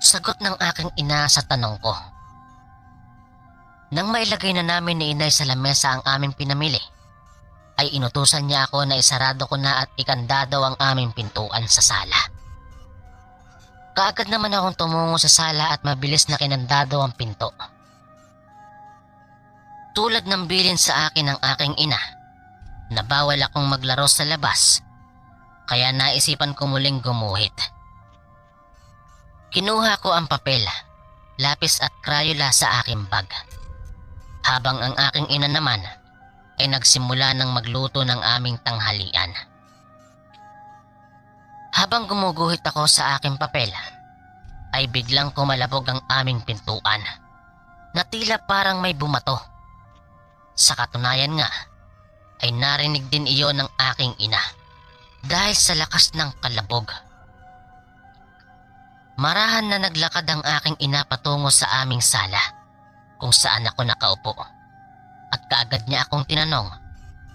Sagot ng aking ina sa tanong ko. Nang mailagay na namin ni inay sa lamesa ang aming pinamili, ay inutusan niya ako na isarado ko na at ikandado ang aming pintuan sa sala. Kaagad naman akong tumungo sa sala at mabilis na kinandado ang pinto. Tulad ng bilin sa akin ng aking ina, na bawal akong maglaro sa labas, kaya naisipan ko muling gumuhit. Kinuha ko ang papel, lapis at Crayola sa aking bag. Habang ang aking ina naman ay nagsimula ng magluto ng aming tanghalian. Habang gumuguhit ako sa aking papel, ay biglang kumalabog ang aming pintuan na tila parang may bumato. Sa katunayan nga, ay narinig din iyon ng aking ina dahil sa lakas ng kalabog. Marahan na naglakad ang aking ina patungo sa aming sala kung saan ako nakaupo at kaagad niya akong tinanong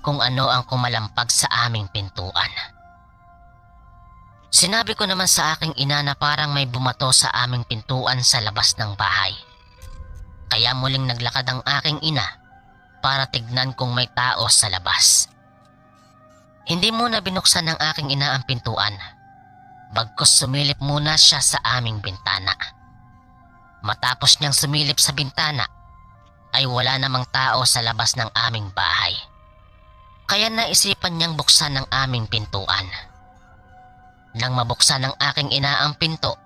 kung ano ang kumalampag sa aming pintuan. Sinabi ko naman sa aking ina na parang may bumato sa aming pintuan sa labas ng bahay. Kaya muling naglakad ang aking ina para tignan kung may tao sa labas. Hindi muna binuksan ng aking ina ang pintuan. Bagkus sumilip muna siya sa aming bintana. Matapos niyang sumilip sa bintana, ay wala namang tao sa labas ng aming bahay. Kaya naisipan niyang buksan ang aming pintuan. Nang mabuksan ng aking ina ang pinto,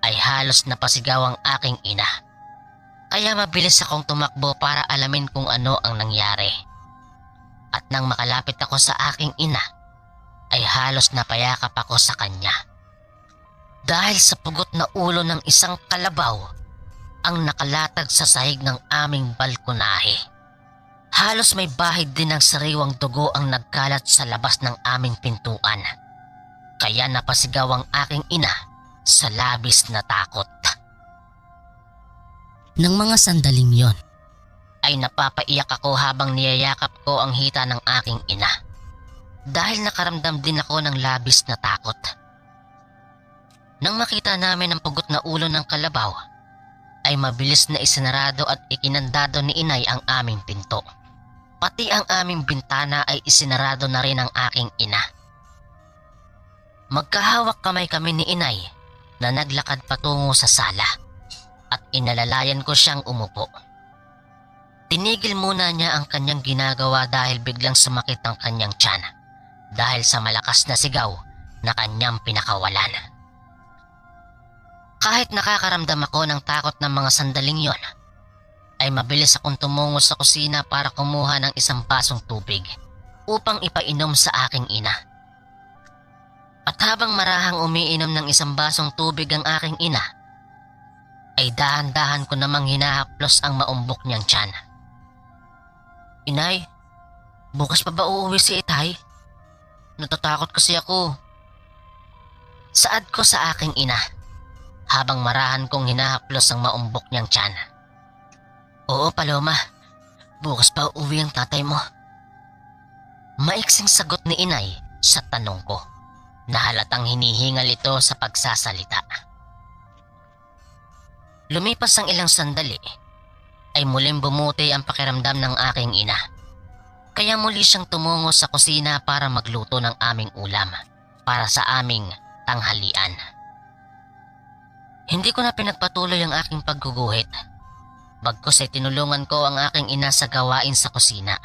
ay halos napasigaw ang aking ina. Kaya mabilis akong tumakbo para alamin kung ano ang nangyari. At nang makalapit ako sa aking ina, ay halos napayakap ako sa kanya. Dahil sa pugot na ulo ng isang kalabaw ang nakalatag sa sahig ng aming balkonahe. Halos may bahid din ng sariwang dugo ang nagkalat sa labas ng aming pintuan. Kaya napasigaw ang aking ina sa labis na takot. Nang mga sandaling yon, ay napapaiyak ako habang niyayakap ko ang hita ng aking ina. Dahil nakaramdam din ako ng labis na takot. Nang makita namin ang pugot na ulo ng kalabaw, ay mabilis na isinarado at ikinandado ni inay ang aming pinto. Pati ang aming bintana ay isinarado na rin ng aking ina. Magkahawak kamay kami ni inay na naglakad patungo sa sala at inalalayan ko siyang umupo. Tinigil muna niya ang kanyang ginagawa dahil biglang sumakit ang kanyang tiyan dahil sa malakas na sigaw na kanyang pinakawalan. Kahit nakakaramdam ako ng takot ng mga sandaling yon, ay mabilis akong tumungo sa kusina para kumuha ng isang basong tubig upang ipainom sa aking ina. At habang marahang umiinom ng isang basong tubig ang aking ina, ay dahan-dahan ko namang hinahaplos ang maumbok niyang tiyan. Inay, bukas pa ba uuwi si Itay? Natatakot kasi ako. Saad ko sa aking ina habang marahan kong hinahaplos ang maumbok niyang tiyan. Oo, Paloma. Bukas pa uuwi ang tatay mo. Maiksing sagot ni inay sa tanong ko na halatang hinihingal ito sa pagsasalita. Lumipas ang ilang sandali ay muling bumuti ang pakiramdam ng aking ina. Kaya muli siyang tumungo sa kusina para magluto ng aming ulam para sa aming tanghalian. Hindi ko na pinagpatuloy ang aking pagguguhit. Bagkus ay tinulungan ko ang aking ina sa gawain sa kusina.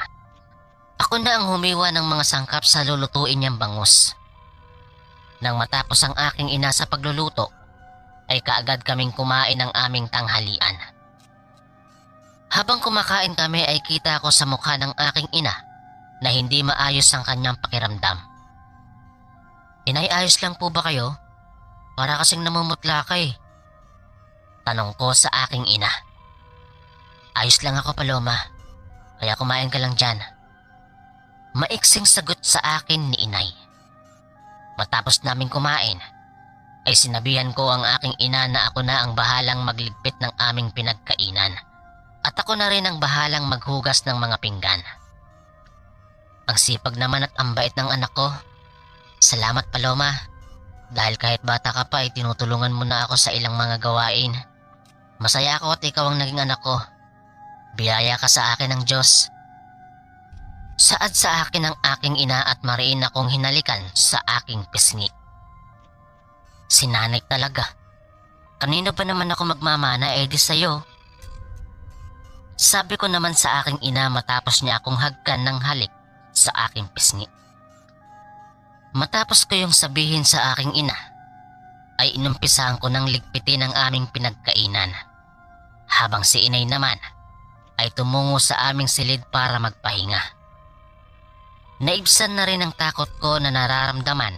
Ako na ang humiwa ng mga sangkap sa lulutuin niyang bangus. Nang matapos ang aking ina sa pagluluto, ay kaagad kaming kumain ng aming tanghalian. Habang kumakain kami ay kita ko sa mukha ng aking ina na hindi maayos ang kanyang pakiramdam. Inay, ayos lang po ba kayo? Para kasing namumutla ka eh. Tanong ko sa aking ina. Ayos lang ako, Paloma. Kaya kumain ka lang dyan. Maiksing sagot sa akin ni inay. Matapos naming kumain, ay sinabihan ko ang aking ina na ako na ang bahalang magligpit ng aming pinagkainan. At ako na rin ang bahalang maghugas ng mga pinggan. Ang sipag naman at ang bait ng anak ko. Salamat, Paloma. Dahil kahit bata ka pa ay tinutulungan mo na ako sa ilang mga gawain. Masaya ako at ikaw ang naging anak ko. Biyaya ka sa akin ng Diyos. Saad sa akin ng aking ina at mariin akong hinalikan sa aking pisngi. Sinanay talaga. Kanino ba naman ako magmamana di sa'yo? Sabi ko naman sa aking ina matapos niya akong hagkan ng halik sa aking pisngi. Matapos ko yung sabihin sa aking ina, ay inumpisahan ko ng ligpitin ang aming pinagkainan. Habang si inay naman ay tumungo sa aming silid para magpahinga. Naibsan na rin ang takot ko na nararamdaman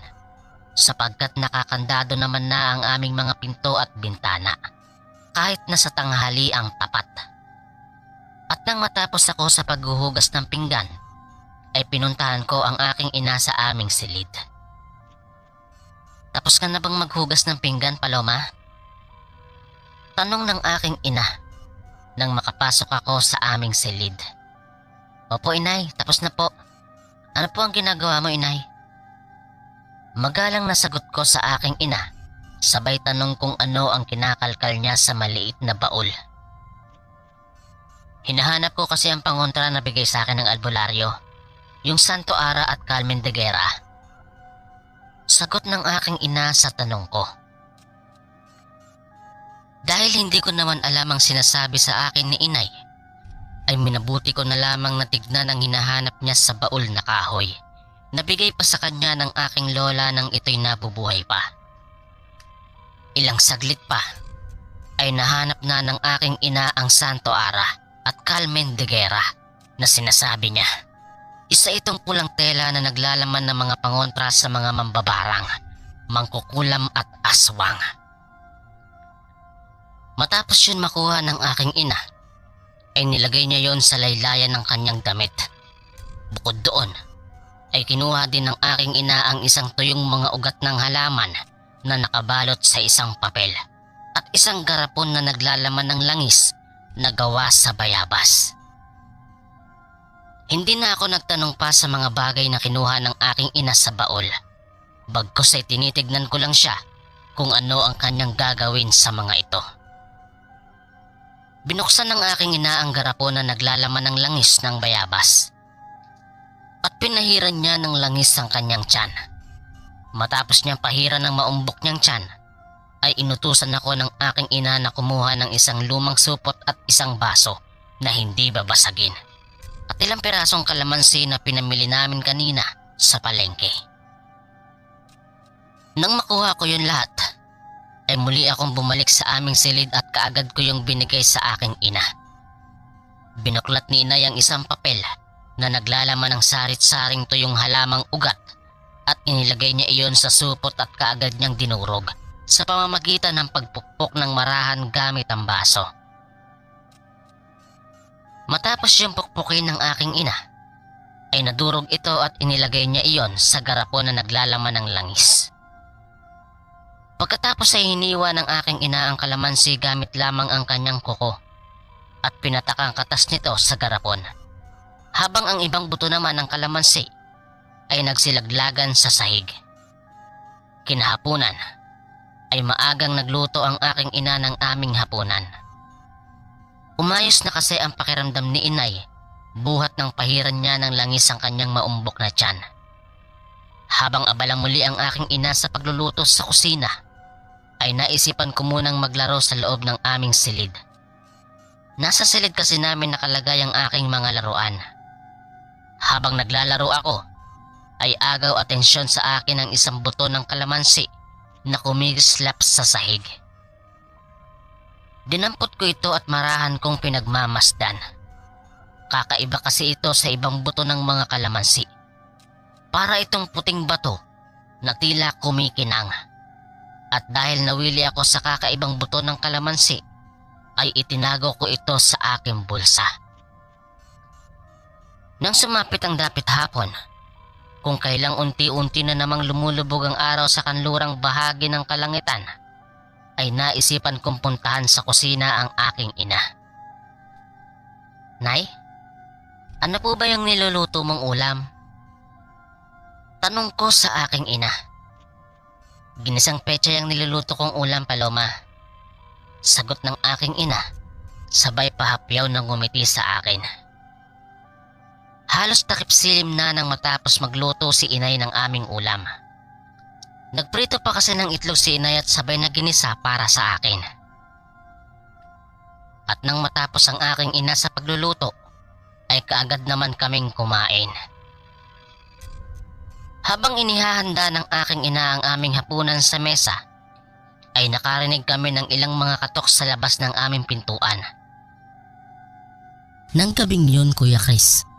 sapagkat nakakandado naman na ang aming mga pinto at bintana kahit na sa tanghali ang tapat. At nang matapos ako sa paghuhugas ng pinggan, ay pinuntahan ko ang aking ina sa aming silid. Tapos ka na bang maghugas ng pinggan, Paloma? Tanong ng aking ina nang makapasok ako sa aming silid. Opo, inay, tapos na po. Ano po ang ginagawa mo, inay? Magalang na sagot ko sa aking ina, sabay tanong kung ano ang kinakalkal niya sa maliit na baul. Hinahanap ko kasi ang pangontra na bigay sa akin ng albularyo, yung Santo Ara at Carmen de Guerra. Sagot ng aking ina sa tanong ko. Dahil hindi ko naman alam ang sinasabi sa akin ni inay, ay minabuti ko na lamang na tignan ang hinahanap niya sa baul na kahoy. Nabigay pa sa kanya ng aking lola nang ito'y nabubuhay pa. Ilang saglit pa ay nahanap na ng aking ina ang Santo Ara at Carmen de Guerra na sinasabi niya. Isa itong pulang tela na naglalaman ng mga pangontra sa mga mambabarang, mangkukulam at aswang. Matapos yun makuha ng aking ina, ay nilagay niya yon sa laylayan ng kanyang damit. Bukod doon, ay kinuha din ng aking ina ang isang tuyong mga ugat ng halaman na nakabalot sa isang papel at isang garapon na naglalaman ng langis na gawa sa bayabas. Hindi na ako nagtanong pa sa mga bagay na kinuha ng aking ina sa baol. Bagkus ay tinitignan ko lang siya kung ano ang kanyang gagawin sa mga ito. Binuksan ng aking ina ang garapon na naglalaman ng langis ng bayabas at pinahiran niya ng langis ang kanyang tiyan. Matapos niyang pahiran ng maumbok niyang tiyan, ay inutusan ako ng aking ina na kumuha ng isang lumang supot at isang baso na hindi babasagin at ilang pirasong kalamansi na pinamili namin kanina sa palengke. Nang makuha ko yun lahat, ay muli akong bumalik sa aming silid at kaagad ko yung binigay sa aking ina. Binuklat ni inay ang isang papel na naglalaman ng sarit-saring tuyong halamang ugat at inilagay niya iyon sa supot at kaagad niyang dinurog sa pamamagitan ng pagpukpok ng marahan gamit ang baso. Matapos yung pukpukin ng aking ina, ay nadurog ito at inilagay niya iyon sa garapon na naglalaman ng langis. Pagkatapos ay hiniwa ng aking ina ang kalamansi gamit lamang ang kanyang kuko at pinatak ang katas nito sa garapon, habang ang ibang buto naman ng kalamansi ay nagsilaglagan sa sahig. Kinahapunan ay maagang nagluto ang aking ina ng aming hapunan. Umayos na kasi ang pakiramdam ni inay buhat ng pahiran niya ng langis ang kanyang maumbok na tiyan. Habang abala muli ang aking ina sa pagluluto sa kusina, ay naisipan ko munang maglaro sa loob ng aming silid. Nasa silid kasi namin nakalagay ang aking mga laruan. Habang naglalaro ako, ay agaw atensyon sa akin ang isang buto ng kalamansi na kumislap sa sahig. Dinampot ko ito at marahan kong pinagmamasdan. Kakaiba kasi ito sa ibang buto ng mga kalamansi. Para itong puting bato na tila kumikinang. At dahil nawili ako sa kakaibang buto ng kalamansi, ay itinago ko ito sa aking bulsa. Nang sumapit ang dapit hapon, kung kailang unti-unti na namang lumulubog ang araw sa kanlurang bahagi ng kalangitan, ay naisipan kong puntahan sa kusina ang aking ina. Nay, ano po ba yung niluluto mong ulam? Tanong ko sa aking ina. Ginisang pecha yung niluluto kong ulam, Paloma. Sagot ng aking ina, sabay pahapyaw ng ngumiti sa akin. Halos takip silim na nang matapos magluto si inay ng aming ulam. Nagprito pa kasi ng itlog si inay at sabay na ginisa para sa akin. At nang matapos ang aking ina sa pagluluto, ay kaagad naman kaming kumain. Habang inihahanda ng aking ina ang aming hapunan sa mesa, ay nakarinig kami ng ilang mga katok sa labas ng aming pintuan. Nang gabing yun, Kuya Chris,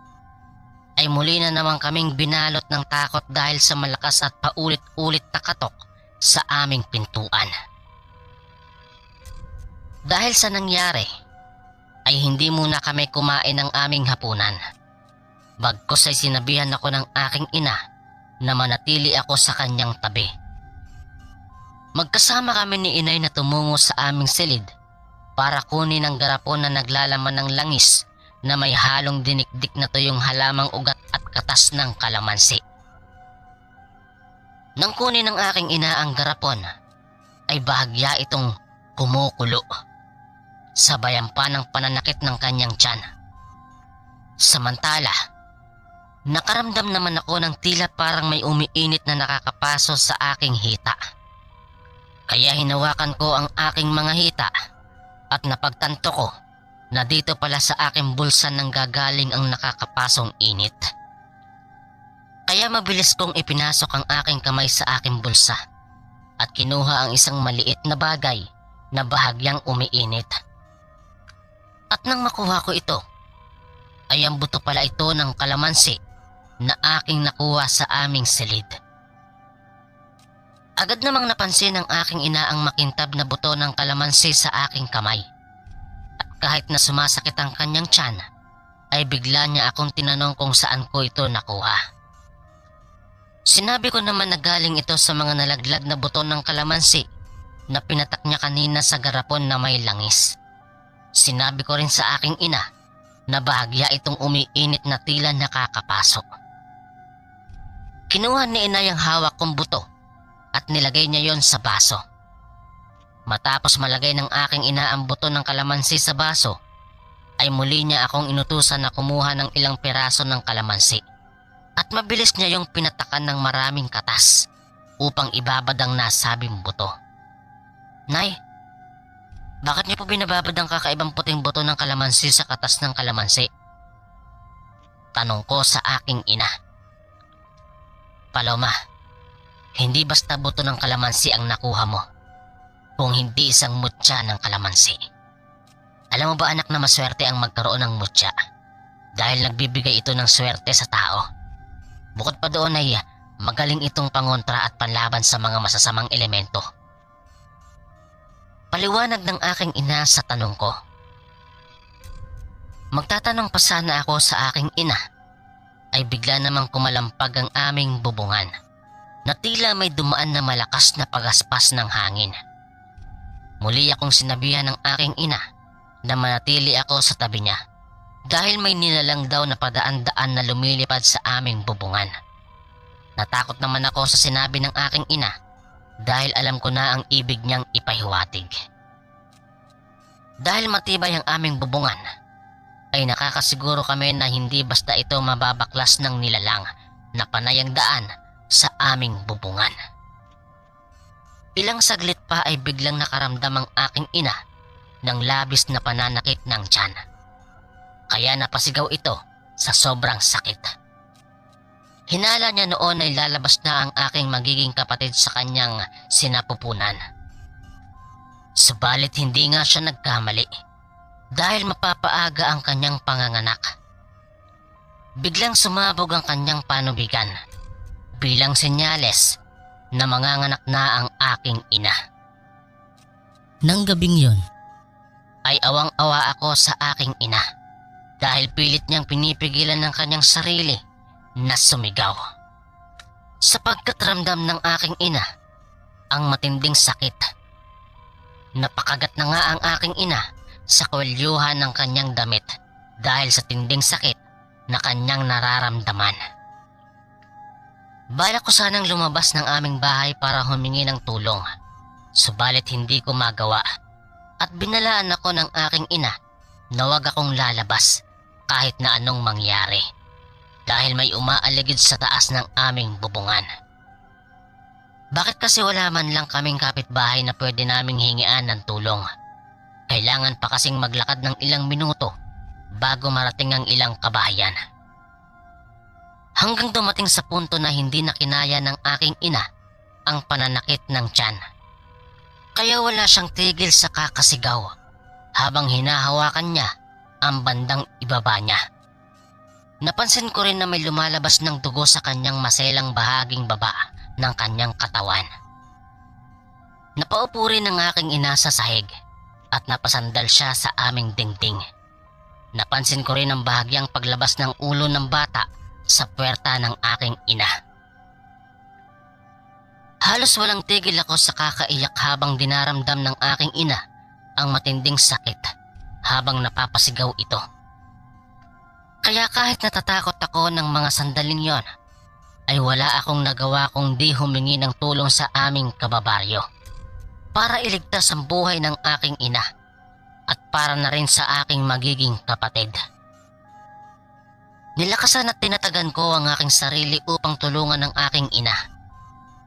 ay muli na naman kaming binalot ng takot dahil sa malakas at paulit-ulit na katok sa aming pintuan. Dahil sa nangyari, ay hindi muna kami kumain ng aming hapunan. Bagkus ay sinabihan ako ng aking ina na manatili ako sa kanyang tabi. Magkasama kami ni inay na tumungo sa aming silid para kunin ang garapon na naglalaman ng langis na may halong dinikdik na tuyong halamang ugat at katas ng kalamansi. Nang kunin ng aking ina ang garapon, ay bahagya itong kumukulo. Sabayan pa ng pananakit ng kanyang tiyan. Samantala, Nakaramdam naman ako ng tila parang may umiinit na nakakapaso sa aking hita. Kaya hinawakan ko ang aking mga hita at napagtanto ko na dito pala sa aking bulsa nang gagaling ang nakakapasong init. Kaya mabilis kong ipinasok ang aking kamay sa aking bulsa at kinuha ang isang maliit na bagay na bahagyang umiinit. At nang makuha ko ito, ay ang buto pala ito ng kalamansi na aking nakuha sa aming silid. Agad namang napansin ng aking ina ang makintab na buto ng kalamansi sa aking kamay. At kahit na sumasakit ang kanyang tiyan, ay bigla niya akong tinanong kung saan ko ito nakuha. Sinabi ko naman na galing ito sa mga nalaglag na buto ng kalamansi na pinatak niya kanina sa garapon na may langis. Sinabi ko rin sa aking ina na bahagya itong umiinit na tila nakakapasok. Kinuha ni ina yung hawak kong buto at nilagay niya yon sa baso. Matapos malagay ng aking ina ang buto ng kalamansi sa baso, ay muli niya akong inutusan na kumuha ng ilang piraso ng kalamansi. At mabilis niya yung pinatakan ng maraming katas upang ibabad ang nasabing buto. Nay, bakit niyo po binababad ang kakaibang puting buto ng kalamansi sa katas ng kalamansi? Tanong ko sa aking ina. Paloma, hindi basta buto ng kalamansi ang nakuha mo, kung hindi isang mutya ng kalamansi. Alam mo ba anak na maswerte ang magkaroon ng mutya dahil nagbibigay ito ng swerte sa tao. Bukod pa doon ay magaling itong pangontra at panlaban sa mga masasamang elemento. Paliwanag ng aking ina sa tanong ko. Magtatanong pa sana ako sa aking ina ay bigla namang kumalampag ang aming bubungan na tila may dumaan na malakas na pagaspas ng hangin. Muli akong sinabihan ng aking ina na manatili ako sa tabi niya dahil may nilalang daw na padaan-daan na lumilipad sa aming bubungan. Natakot naman ako sa sinabi ng aking ina dahil alam ko na ang ibig niyang ipahiwatig. Dahil matibay ang aming bubungan, ay nakakasiguro kami na hindi basta ito mababaklas ng nilalang na panay ang daan sa aming bubungan. Ilang saglit pa ay biglang nakaramdam ang aking ina ng labis na pananakit ng tiyan. Kaya napasigaw ito sa sobrang sakit. Hinala niya noon ay lalabas na ang aking magiging kapatid sa kanyang sinapupunan. Subalit hindi nga siya nagkamali dahil mapapaaga ang kanyang panganganak. Biglang sumabog ang kanyang panubigan bilang senyales na manganganak na ang aking ina. Nang gabing yon, ay awang-awa ako sa aking ina dahil pilit niyang pinipigilan ng kanyang sarili na sumigaw. Sapagkat ramdam ng aking ina ang matinding sakit. Napakagat na nga ang aking ina sa kwelyuhan ng kanyang damit dahil sa tinding sakit na kanyang nararamdaman. Balak ko sanang lumabas ng aming bahay para humingi ng tulong, subalit hindi ko magawa at binalaan ako ng aking ina na huwag akong lalabas kahit na anong mangyari dahil may umaaligid sa taas ng aming bubungan. Bakit kasi wala man lang kaming kapitbahay na pwede naming hingian ng tulong? Kailangan pa kasing maglakad ng ilang minuto bago marating ang ilang kabahayan. Hanggang dumating sa punto na hindi na kinaya ng aking ina ang pananakit ng tiyan. Kaya wala siyang tigil sa kakasigaw habang hinahawakan niya ang bandang ibaba niya. Napansin ko rin na may lumalabas ng dugo sa kanyang maselang bahaging baba ng kanyang katawan. Napaupo rin ang aking ina sa sahig at napasandal siya sa aming dingding. Napansin ko rin ang bahagyang paglabas ng ulo ng bata sa puwerta ng aking ina. Halos walang tigil ako sa kakaiyak habang dinaramdam ng aking ina ang matinding sakit habang napapasigaw ito. Kaya kahit natatakot ako ng mga sandaling yon, ay wala akong nagawa kundi humingi ng tulong sa aming kababaryo para iligtas ang buhay ng aking ina at para na rin sa aking magiging kapatid. Nilakasan at tinatagan ko ang aking sarili upang tulungan ang aking ina.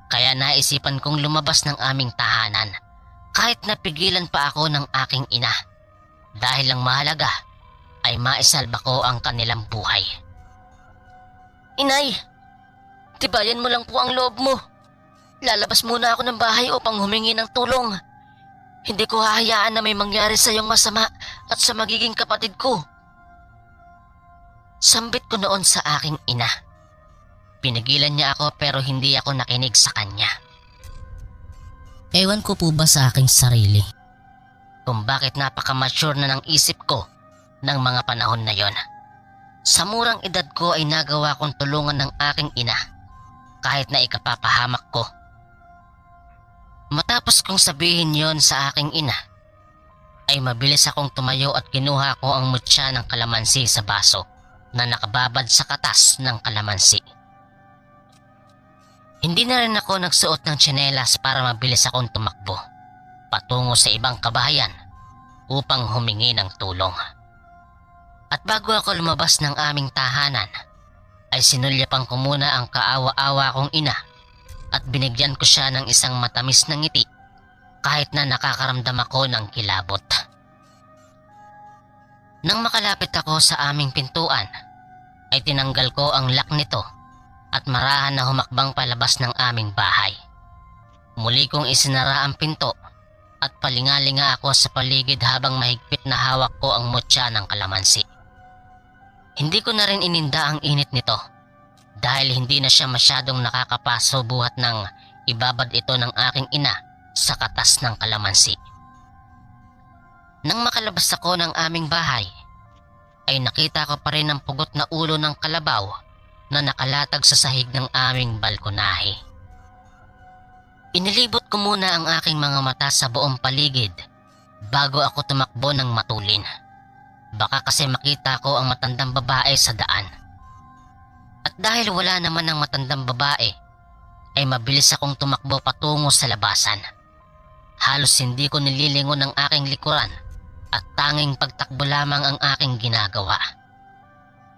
Kaya naisipan kong lumabas ng aming tahanan kahit napigilan pa ako ng aking ina. Dahil ang mahalaga ay maisalba ko ang kanilang buhay. Inay, tibayan mo lang po ang loob mo. Lalabas muna ako ng bahay upang humingi ng tulong. Hindi ko hahayaan na may mangyari sa iyong masama at sa magiging kapatid ko. Sambit ko noon sa aking ina. Pinigilan niya ako pero hindi ako nakinig sa kanya. Ewan ko po ba sa aking sarili kung bakit napaka-mature na ng isip ko ng mga panahon na yon. Sa murang edad ko ay nagawa kong tulungan ng aking ina kahit na ikapapahamak ko. Matapos kong sabihin yon sa aking ina, ay mabilis akong tumayo at kinuha ko ang mutya ng kalamansi sa baso na nakababad sa katas ng kalamansi. Hindi na rin ako nagsuot ng tsinelas para mabilis akong tumakbo patungo sa ibang kabahayan upang humingi ng tulong. At bago ako lumabas ng aming tahanan, ay sinulyapan ko muna ang kaawa-awa kong ina at binigyan ko siya ng isang matamis na ngiti kahit na nakakaramdam ako ng kilabot. Nang makalapit ako sa aming pintuan, ay tinanggal ko ang lock nito at marahan na humakbang palabas ng aming bahay. Muli kong isinara ang pinto at palingalinga ako sa paligid habang mahigpit na hawak ko ang mutya ng kalamansi. Hindi ko na rin ininda ang init nito dahil hindi na siya masyadong nakakapaso buhat ng ibabad ito ng aking ina sa katas ng kalamansi. Nang makalabas ako ng aming bahay, ay nakita ko pa rin ang pugot na ulo ng kalabaw na nakalatag sa sahig ng aming balkonahe. Inilibot ko muna ang aking mga mata sa buong paligid bago ako tumakbo ng matulin. Baka kasi makita ko ang matandang babae sa daan. At dahil wala naman ang matandang babae, ay mabilis akong tumakbo patungo sa labasan. Halos hindi ko nililingon ang aking likuran at tanging pagtakbo lamang ang aking ginagawa.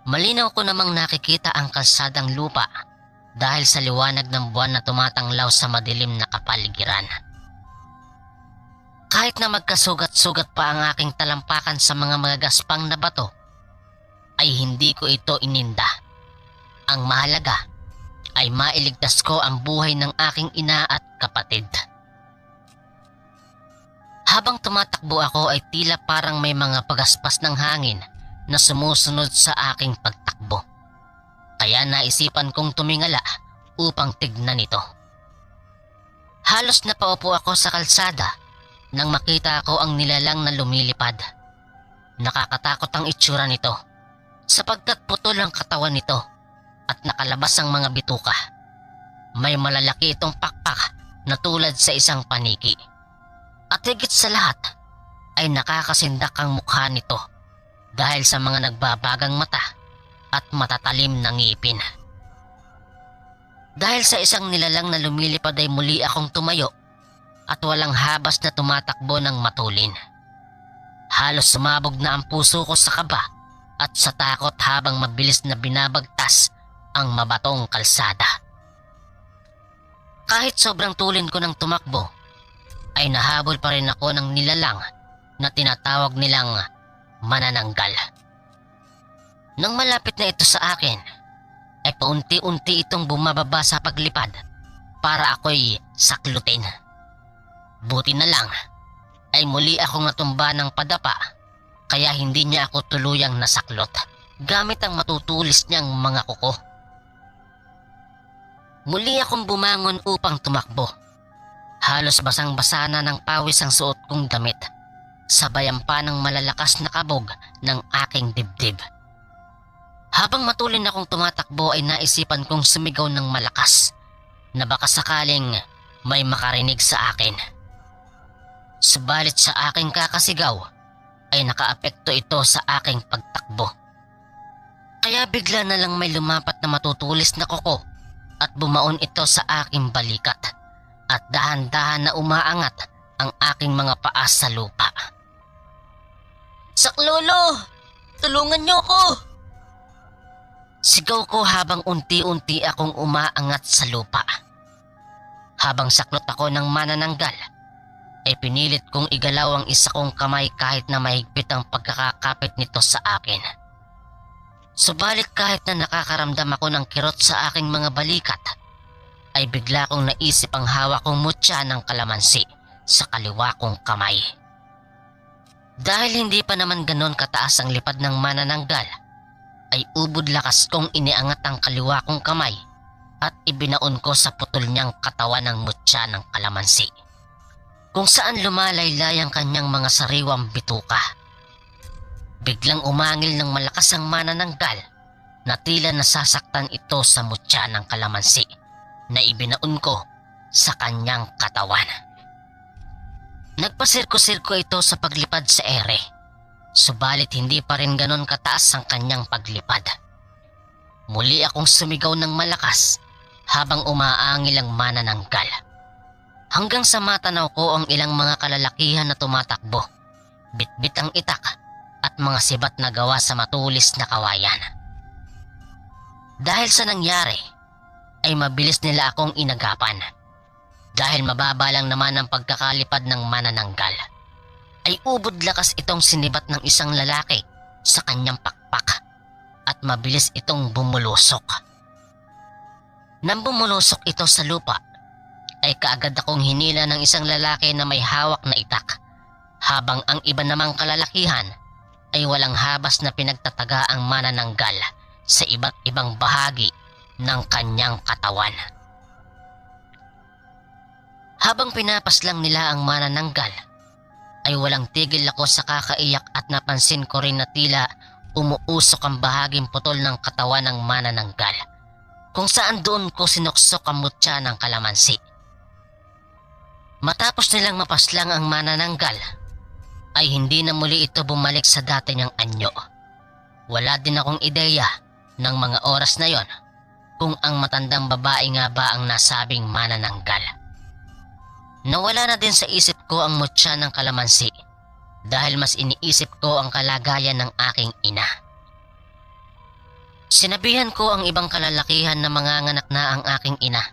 Malinaw ko namang nakikita ang kalsadang lupa dahil sa liwanag ng buwan na tumatanglaw sa madilim na kapaligiran. Kahit na magkasugat-sugat pa ang aking talampakan sa mga magagaspang na bato, ay hindi ko ito ininda. Ang mahalaga ay mailigtas ko ang buhay ng aking ina at kapatid. Habang tumatakbo ako ay tila parang may mga pagaspas ng hangin na sumusunod sa aking pagtakbo. Kaya naisipan kong tumingala upang tignan ito. Halos napaupo ako sa kalsada nang makita ko ang nilalang na lumilipad. Nakakatakot ang itsura nito sapagkat putol ang katawan nito at nakalabas ang mga bituka. May malalaki itong pakpak na tulad sa isang paniki. At higit sa lahat ay nakakasindak ang mukha nito dahil sa mga nagbabagang mata at matatalim na ngipin. Dahil sa isang nilalang na lumilipad ay muli akong tumayo at walang habas na tumatakbo ng matulin. Halos sumabog na ang puso ko sa kaba at sa takot habang mabilis na binabagtas ang mabatong kalsada. Kahit sobrang tulin ko ng tumakbo, ay nahabol pa rin ako ng nilalang na tinatawag nilang manananggal. Nang malapit na ito sa akin, ay paunti-unti itong bumababa sa paglipad para ako'y saklutin. Buti na lang ay muli akong natumba ng padapa kaya hindi niya ako tuluyang nasaklot gamit ang matutulis niyang mga kuko. Muli akong bumangon upang tumakbo. Halos basang-basa na ng pawis ang suot kong damit, sabayan pa ng malalakas na kabog ng aking dibdib. Habang matulin akong tumatakbo ay naisipan kong sumigaw ng malakas na baka sakaling may makarinig sa akin. Subalit sa aking kakasigaw ay nakaapekto ito sa aking pagtakbo. Kaya bigla na lang may lumapat na matutulis na kuko at bumaon ito sa aking balikat at dahan-dahan na umaangat ang aking mga paa sa lupa. "Saklolo! Tulungan niyo ko!" Sigaw ko habang unti-unti akong umaangat sa lupa. Habang saklot ako ng manananggal, ay pinilit kong igalaw ang isa kong kamay kahit na mahigpit ang pagkakakapit nito sa akin. Subalit kahit na nakakaramdam ako ng kirot sa aking mga balikat, ay bigla kong naisip ang hawak kong mutya ng kalamansi sa kaliwa kong kamay. Dahil hindi pa naman ganon kataas ang lipad ng manananggal, ay ubod lakas kong iniangat ang kaliwa kong kamay at ibinaon ko sa putol niyang katawan ng mutya ng kalamansi, kung saan lumalaylay ang kanyang mga sariwang bituka. Biglang umangil ng malakas ang manananggal na tila nasasaktan ito sa mutya ng kalamansi na ibinaon ko sa kanyang katawan. Nagpasirko-sirko ito sa paglipad sa ere, subalit hindi pa rin ganon kataas ang kanyang paglipad. Muli akong sumigaw ng malakas habang umaangil ang manananggal, hanggang sa matanaw ko ang ilang mga kalalakihan na tumatakbo, bitbit ang itak at mga sibat na gawa sa matulis na kawayan. Dahil sa nangyari, ay mabilis nila akong inagapan. Dahil mababa lang naman ang pagkakalipad ng manananggal, ay ubod lakas itong sinibat ng isang lalaki sa kanyang pakpak at mabilis itong bumulusok. Nang bumulusok ito sa lupa, ay kaagad akong hinila ng isang lalaki na may hawak na itak, habang ang iba namang kalalakihan ay walang habas na pinagtataga ang manananggal sa iba't ibang bahagi ng kanyang katawan. Habang pinapaslang nila ang manananggal, ay walang tigil ako sa kakaiyak at napansin ko rin na tila umuusok ang bahaging putol ng katawan ng manananggal, kung saan doon ko sinuksok ang mutya ng kalamansi. Matapos nilang mapaslang ang manananggal, ay hindi na muli ito bumalik sa dati niyang anyo. Wala din akong ideya ng mga oras na yon kung ang matandang babae nga ba ang nasabing manananggal. Nawala na din sa isip ko ang mutya ng kalamansi dahil mas iniisip ko ang kalagayan ng aking ina. Sinabihan ko ang ibang kalalakihan na manganganak na ang aking ina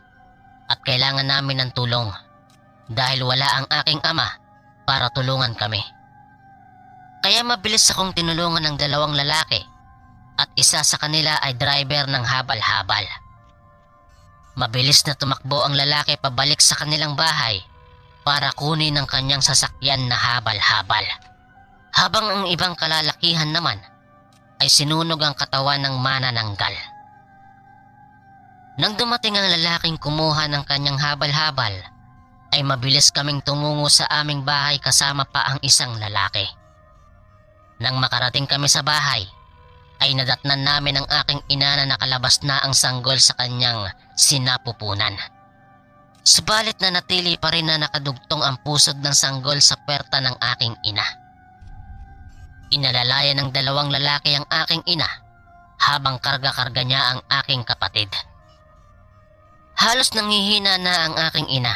at kailangan namin ng tulong dahil wala ang aking ama para tulungan kami. Kaya mabilis akong tinulungan ng dalawang lalaki at isa sa kanila ay driver ng habal-habal. Mabilis na tumakbo ang lalaki pabalik sa kanilang bahay para kunin ang kanyang sasakyan na habal-habal, habang ang ibang kalalakihan naman ay sinunog ang katawan ng manananggal. Nang dumating ang lalaking kumuha ng kanyang habal-habal, ay mabilis kaming tumungo sa aming bahay kasama pa ang isang lalaki. Nang makarating kami sa bahay, ay nadatnan namin ang aking ina na nakalabas na ang sanggol sa kanyang sinapupunan. Subalit na natili pa rin na nakadugtong ang pusod ng sanggol sa puwerta ng aking ina. Inalalayan ng dalawang lalaki ang aking ina habang karga-karga niya ang aking kapatid. Halos nanghihina na ang aking ina,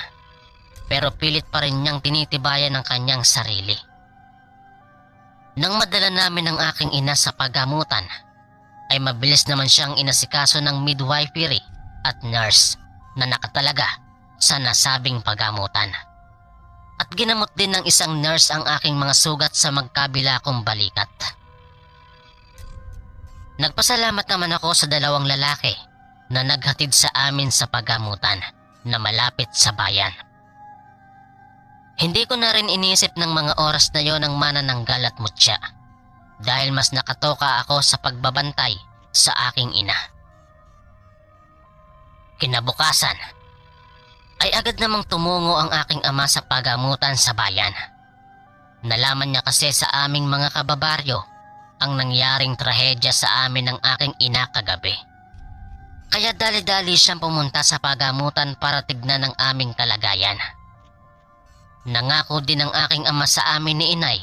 pero pilit pa rin niyang tinitibayan ang kanyang sarili. Nang madala namin ang aking ina sa paggamutan, ay mabilis naman siyang inasikaso ng midwifery at nurse na nakatalaga sa nasabing paggamutan. At ginamot din ng isang nurse ang aking mga sugat sa magkabila kong balikat. Nagpasalamat naman ako sa dalawang lalaki na naghatid sa amin sa paggamutan na malapit sa bayan. Hindi ko na rin inisip ng mga oras na yon ang manananggal at mutya dahil mas nakatoka ako sa pagbabantay sa aking ina. Kinabukasan, ay agad namang tumungo ang aking ama sa paggamutan sa bayan. Nalaman niya kasi sa aming mga kababaryo ang nangyaring trahedya sa amin ng aking ina kagabi. Kaya dali-dali siyang pumunta sa paggamutan para tignan ang aming kalagayan. Nangako din ang aking ama sa amin ni inay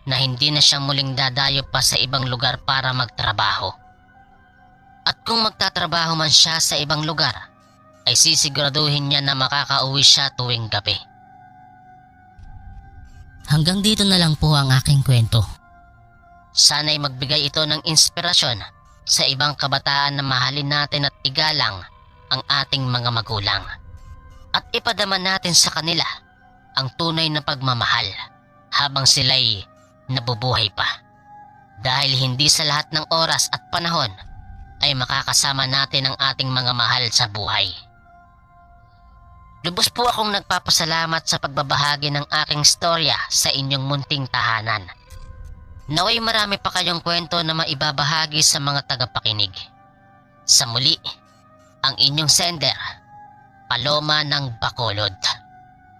na hindi na siya muling dadayo pa sa ibang lugar para magtrabaho. At kung magtatrabaho man siya sa ibang lugar, ay sisiguraduhin niya na makakauwi siya tuwing gabi. Hanggang dito na lang po ang aking kwento. Sana'y magbigay ito ng inspirasyon sa ibang kabataan na mahalin natin at igalang ang ating mga magulang. At ipadama natin sa kanila ang tunay na pagmamahal habang sila'y nabubuhay pa. Dahil hindi sa lahat ng oras at panahon ay makakasama natin ang ating mga mahal sa buhay. Lubos po akong nagpapasalamat sa pagbabahagi ng aking storya sa inyong munting tahanan. Naway marami pa kayong kwento na maibabahagi sa mga tagapakinig. Sa muli, ang inyong sender, Paloma ng Bacolod.